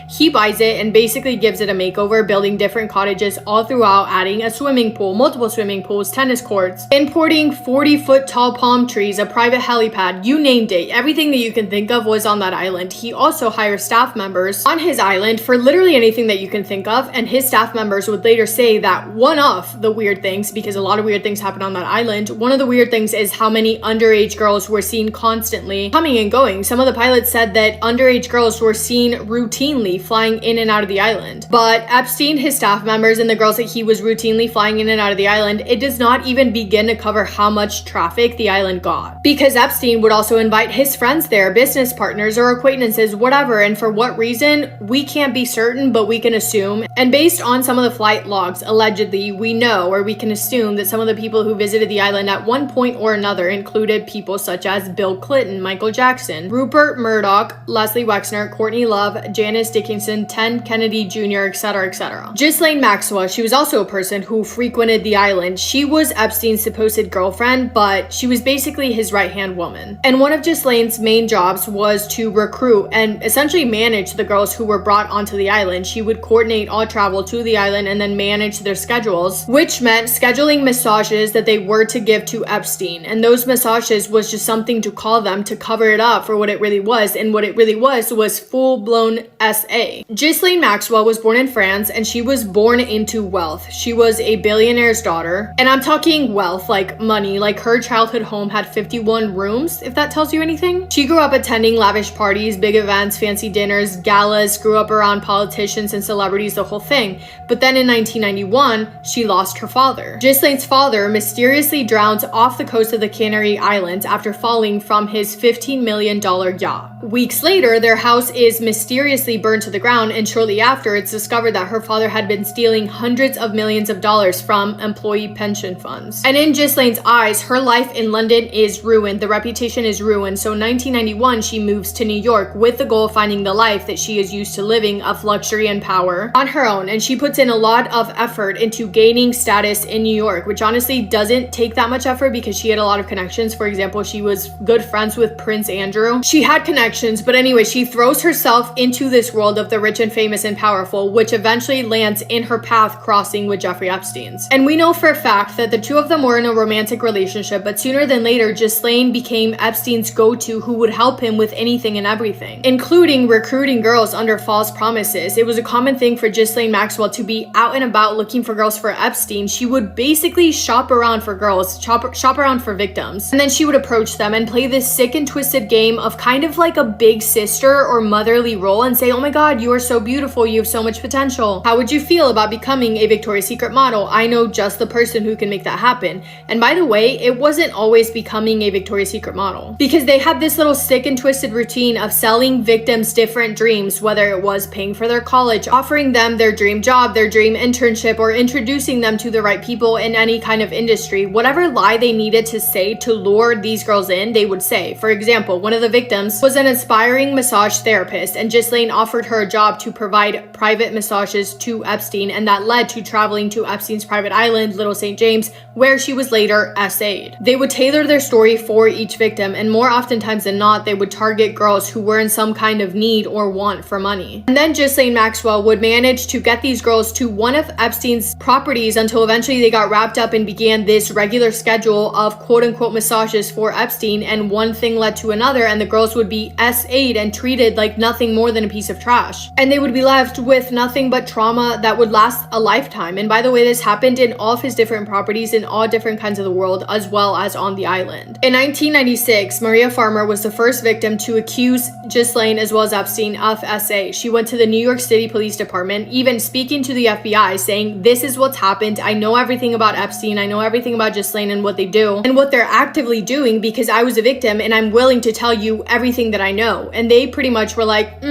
He buys it and basically gives it a makeover, building different cottages all throughout, adding a swimming pool, multiple swimming pools, tennis courts, importing 40-foot tall palm trees, a private helipad, you named it. Everything that you can think of was on that island. He also hires staff members on his island for literally anything that you can think of, and his staff members would later say that one of the weird things, because a lot of weird things happen on that island, one of the weird things is how many underage girls were seen constantly coming and going. Some of the pilots said that underage girls were seen routinely flying in and out of the island. But Epstein, his staff members, and the girls that he was routinely flying in and out of the island, it does not even begin to cover how much traffic the island got. Because Epstein would also invite his friends there, business partners or acquaintances, whatever, and for what reason, we can't be certain, but we can assume. And based on some of the flight logs, allegedly, we know, or we can assume, that some of the people who visited the island at one point or another included people such as Bill Clinton, Michael Jackson, Rupert Murdoch, Leslie Wexner, Courtney Love, Janice Dickinson, Ted Kennedy Jr., etc., etc. Ghislaine Maxwell, she was also a person who frequented the island. She was Epstein's supposed girlfriend, but she was basically his right-hand woman. And one of Ghislaine's main jobs was to recruit and essentially manage the girls who were brought onto the island. She would coordinate all travel to the island and then manage their schedules, which meant scheduling massages that they were to give to Epstein. And those massages was just something to call them to cover it up for what it really was. And what it really was full-blown SA. Ghislaine Maxwell was born in France, and she was born into wealth. She was a billionaire's daughter. And I'm talking wealth, like money. Like her childhood home had 51 rooms, if that tells you anything. She grew up attending lavish parties, big events, fancy dinners, galas, grew up around politicians and celebrities, the whole thing. But then in 1991, she lost her father. Ghislaine's father mysteriously drowns off the coast of the Canary Islands after falling from his $15 million yacht. Weeks later, their house is mysteriously burned to the ground, and shortly after, it's discovered that her father had been stealing hundreds of millions of dollars from employee pension funds. And in Ghislaine's eyes, her life in London is ruined. The reputation is ruined. So in 1991, she moves to New York with the goal of finding the life that she is used to living, of luxury and power, on her own. And she puts in a lot of effort into gaining status in New York, which honestly doesn't take that much effort because she had a lot of connections. For example, she was good friends with Prince Andrew. She had connections, but anyway, she throws herself into this world of the rich and famous and powerful, which eventually lands in her path crossing with Jeffrey Epstein's. And we know for a fact that the two of them were in a romantic relationship, but sooner than later, Ghislaine became Epstein's go-to, who would help him with anything and everything, including recruiting girls under false promises. It was a common thing for Ghislaine Maxwell to be out and about looking for girls for Epstein. She would basically shop around for girls, shop around for victims, and then she would approach them and play this sick and twisted game of kind of like a big sister or motherly role and say, oh my god, you are so beautiful, you have so much potential. How would you feel about becoming a Victoria's Secret model? I know just the person who can make that happen. And by the way, it wasn't always becoming a Victoria's Secret model, because they had this little sick and twisted routine of selling victims different dreams, whether it was paying for their college, offering them their dream job, their dream internship, or introducing them to the right people in any kind of industry. Whatever lie they needed to say to lure these girls in, they would say. For example, one of the victims was an aspiring massage therapist, and Ghislaine offered offered her a job to provide private massages to Epstein, and that led to traveling to Epstein's private island, Little St. James, where she was later SA'd. They would tailor their story for each victim, and more oftentimes than not, they would target girls who were in some kind of need or want for money. And then Ghislaine Maxwell would manage to get these girls to one of Epstein's properties until eventually they got wrapped up and began this regular schedule of quote-unquote massages for Epstein, and one thing led to another, and the girls would be SA'd and treated like nothing more than a piece of trash. And they would be left with nothing but trauma that would last a lifetime. And by the way, this happened in all of his different properties in all different kinds of the world, as well as on the island. In 1996, Maria Farmer was the first victim to accuse Ghislaine as well as Epstein of SA. She went to the New York City Police Department, even speaking to the FBI, saying, "This is what's happened. I know everything about Epstein. I know everything about Ghislaine and what they do and what they're actively doing because I was a victim and I'm willing to tell you everything that I know." And they pretty much were like,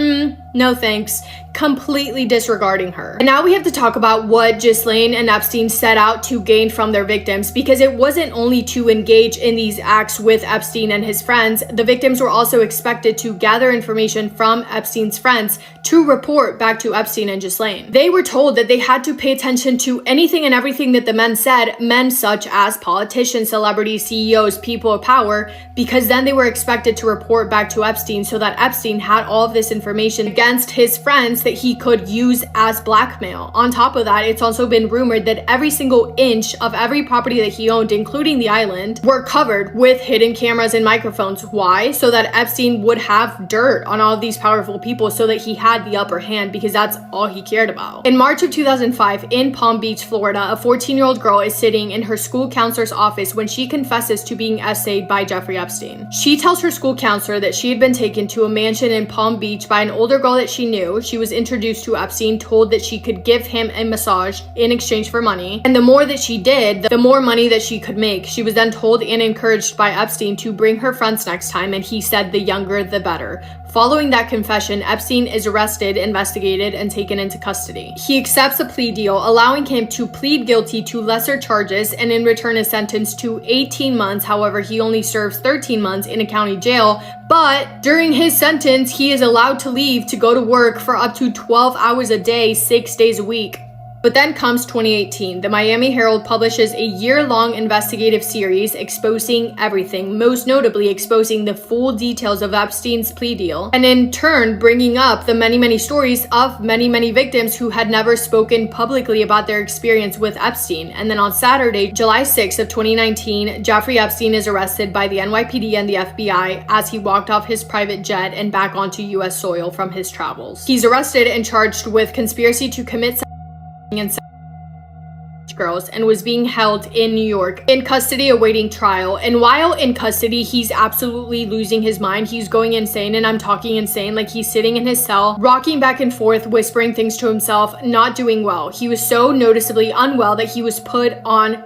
no thanks, completely disregarding her. And now we have to talk about what Ghislaine and Epstein set out to gain from their victims, because it wasn't only to engage in these acts with Epstein and his friends. The victims were also expected to gather information from Epstein's friends to report back to Epstein and Ghislaine. They were told that they had to pay attention to anything and everything that the men said, men such as politicians, celebrities, CEOs, people of power, because then they were expected to report back to Epstein so that Epstein had all of this information against his friends that he could use as blackmail. On top of that, it's also been rumored that every single inch of every property that he owned, including the island, were covered with hidden cameras and microphones. Why? So that Epstein would have dirt on all of these powerful people so that he had the upper hand, because that's all he cared about. In March of 2005, in Palm Beach, Florida, a 14-year-old girl is sitting in her school counselor's office when she confesses to being SA'd by Jeffrey Epstein. She tells her school counselor that she had been taken to a mansion in Palm Beach by an older girl that she knew. She was introduced to Epstein, told that she could give him a massage in exchange for money, and the more that she did, the more money that she could make. She was then told and encouraged by Epstein to bring her friends next time, and he said the younger the better. Following that confession, Epstein is arrested, investigated, and taken into custody. He accepts a plea deal, allowing him to plead guilty to lesser charges and in return is sentenced to 18 months. However, he only serves 13 months in a county jail, but during his sentence, he is allowed to leave to go to work for up to 12 hours a day, 6 days a week. But then comes 2018. The Miami Herald publishes a year-long investigative series exposing everything, most notably exposing the full details of Epstein's plea deal, and in turn bringing up the many stories of many victims who had never spoken publicly about their experience with Epstein. And then on Saturday, July 6th of 2019, Jeffrey Epstein is arrested by the NYPD and the FBI as he walked off his private jet and back onto US soil from his travels. He's arrested and charged with conspiracy to commit and girls and was being held in New York in custody awaiting trial. And while in custody, he's absolutely losing his mind. He's going insane, and I'm talking insane. Like, he's sitting in his cell, rocking back and forth, whispering things to himself, not doing well. He was so noticeably unwell that he was put on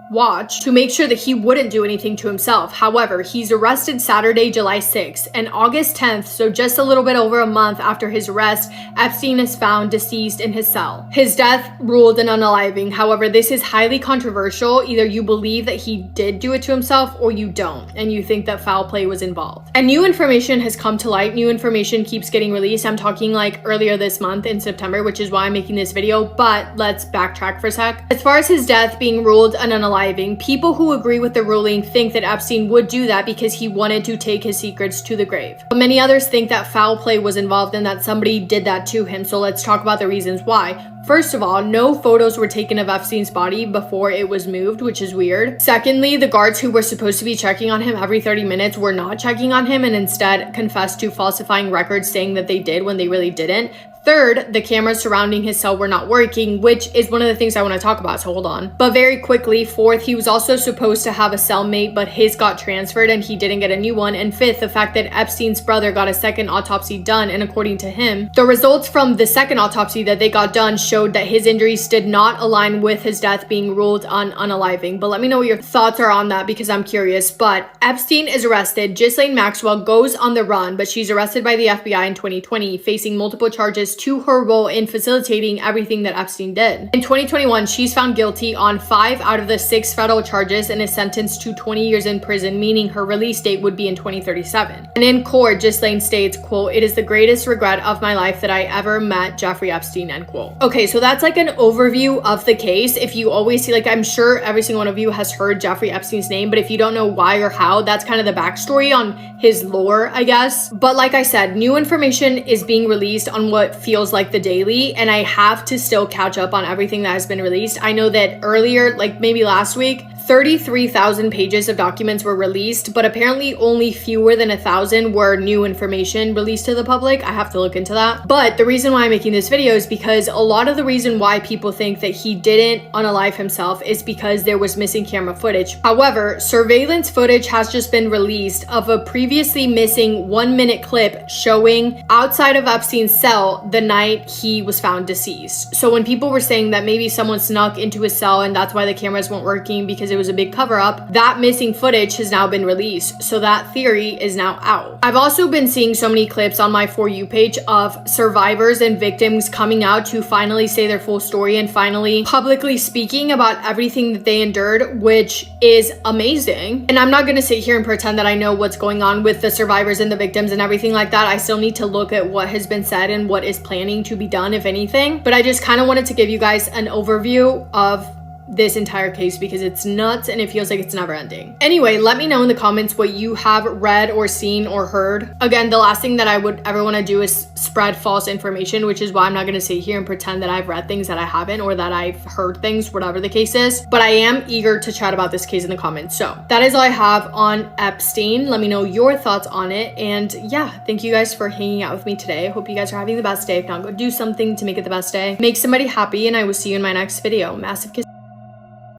watch to make sure that he wouldn't do anything to himself. However, he's arrested Saturday, July 6th, and August 10th, so just a little bit over a month after his arrest, Epstein is found deceased in his cell. His death ruled an unaliving. However, this is highly controversial. Either you believe that he did do it to himself or you don't, and you think that foul play was involved. And new information has come to light. New information keeps getting released. I'm talking like earlier this month in September, which is why I'm making this video, but let's backtrack for a sec. As far as his death being ruled an unaliving, people who agree with the ruling think that Epstein would do that because he wanted to take his secrets to the grave. But many others think that foul play was involved and that somebody did that to him. So let's talk about the reasons why. First of all, no photos were taken of Epstein's body before it was moved, which is weird. Secondly, the guards who were supposed to be checking on him every 30 minutes were not checking on him and instead confessed to falsifying records saying that they did when they really didn't. Third, the cameras surrounding his cell were not working, which is one of the things I want to talk about, so hold on. But very quickly, fourth, he was also supposed to have a cellmate, but his got transferred and he didn't get a new one. And fifth, the fact that Epstein's brother got a second autopsy done, and according to him, the results from the second autopsy that they got done showed that his injuries did not align with his death being ruled unaliving. But let me know what your thoughts are on that because I'm curious. But Epstein is arrested. Ghislaine Maxwell goes on the run, but she's arrested by the FBI in 2020, facing multiple charges too horrible in facilitating everything that Epstein did. In 2021, she's found guilty on 5 out of the 6 federal charges and is sentenced to 20 years in prison, meaning her release date would be in 2037. And in court, Ghislaine states, quote, "It is the greatest regret of my life that I ever met Jeffrey Epstein," end quote. Okay, so that's like an overview of the case. If you always see, like, I'm sure every single one of you has heard Jeffrey Epstein's name, but if you don't know why or how, that's kind of the backstory on his lore, I guess. But like I said, new information is being released on what feels like the daily, and I have to still catch up on everything that has been released. I know that earlier, like maybe last week, 33,000 pages of documents were released, but apparently only fewer than 1,000 were new information released to the public. I have to look into that. But the reason why I'm making this video is because a lot of the reason why people think that he didn't unalive himself is because there was missing camera footage. However, surveillance footage has just been released of a previously missing 1-minute clip showing outside of Epstein's cell the night he was found deceased. So when people were saying that maybe someone snuck into his cell and that's why the cameras weren't working because it was a big cover-up, that missing footage has now been released. So that theory is now out. I've also been seeing so many clips on my For You page of survivors and victims coming out to finally say their full story and finally publicly speaking about everything that they endured, which is amazing. And I'm not gonna sit here and pretend that I know what's going on with the survivors and the victims and everything like that. I still need to look at what has been said and what is planning to be done, if anything. But I just kind of wanted to give you guys an overview of this entire case because it's nuts and it feels like it's never ending. Anyway, let me know in the comments what you have read or seen or heard. Again, the last thing that I would ever want to do is spread false information, which is why I'm not going to sit here and pretend that I've read things that I haven't or that I've heard things, whatever the case is. But I am eager to chat about this case in the comments. So that is all I have on Epstein. Let me know your thoughts on it. And yeah, thank you guys for hanging out with me today. I hope you guys are having the best day. If not, go do something to make it the best day. Make somebody happy, and I will see you in my next video. Massive kiss.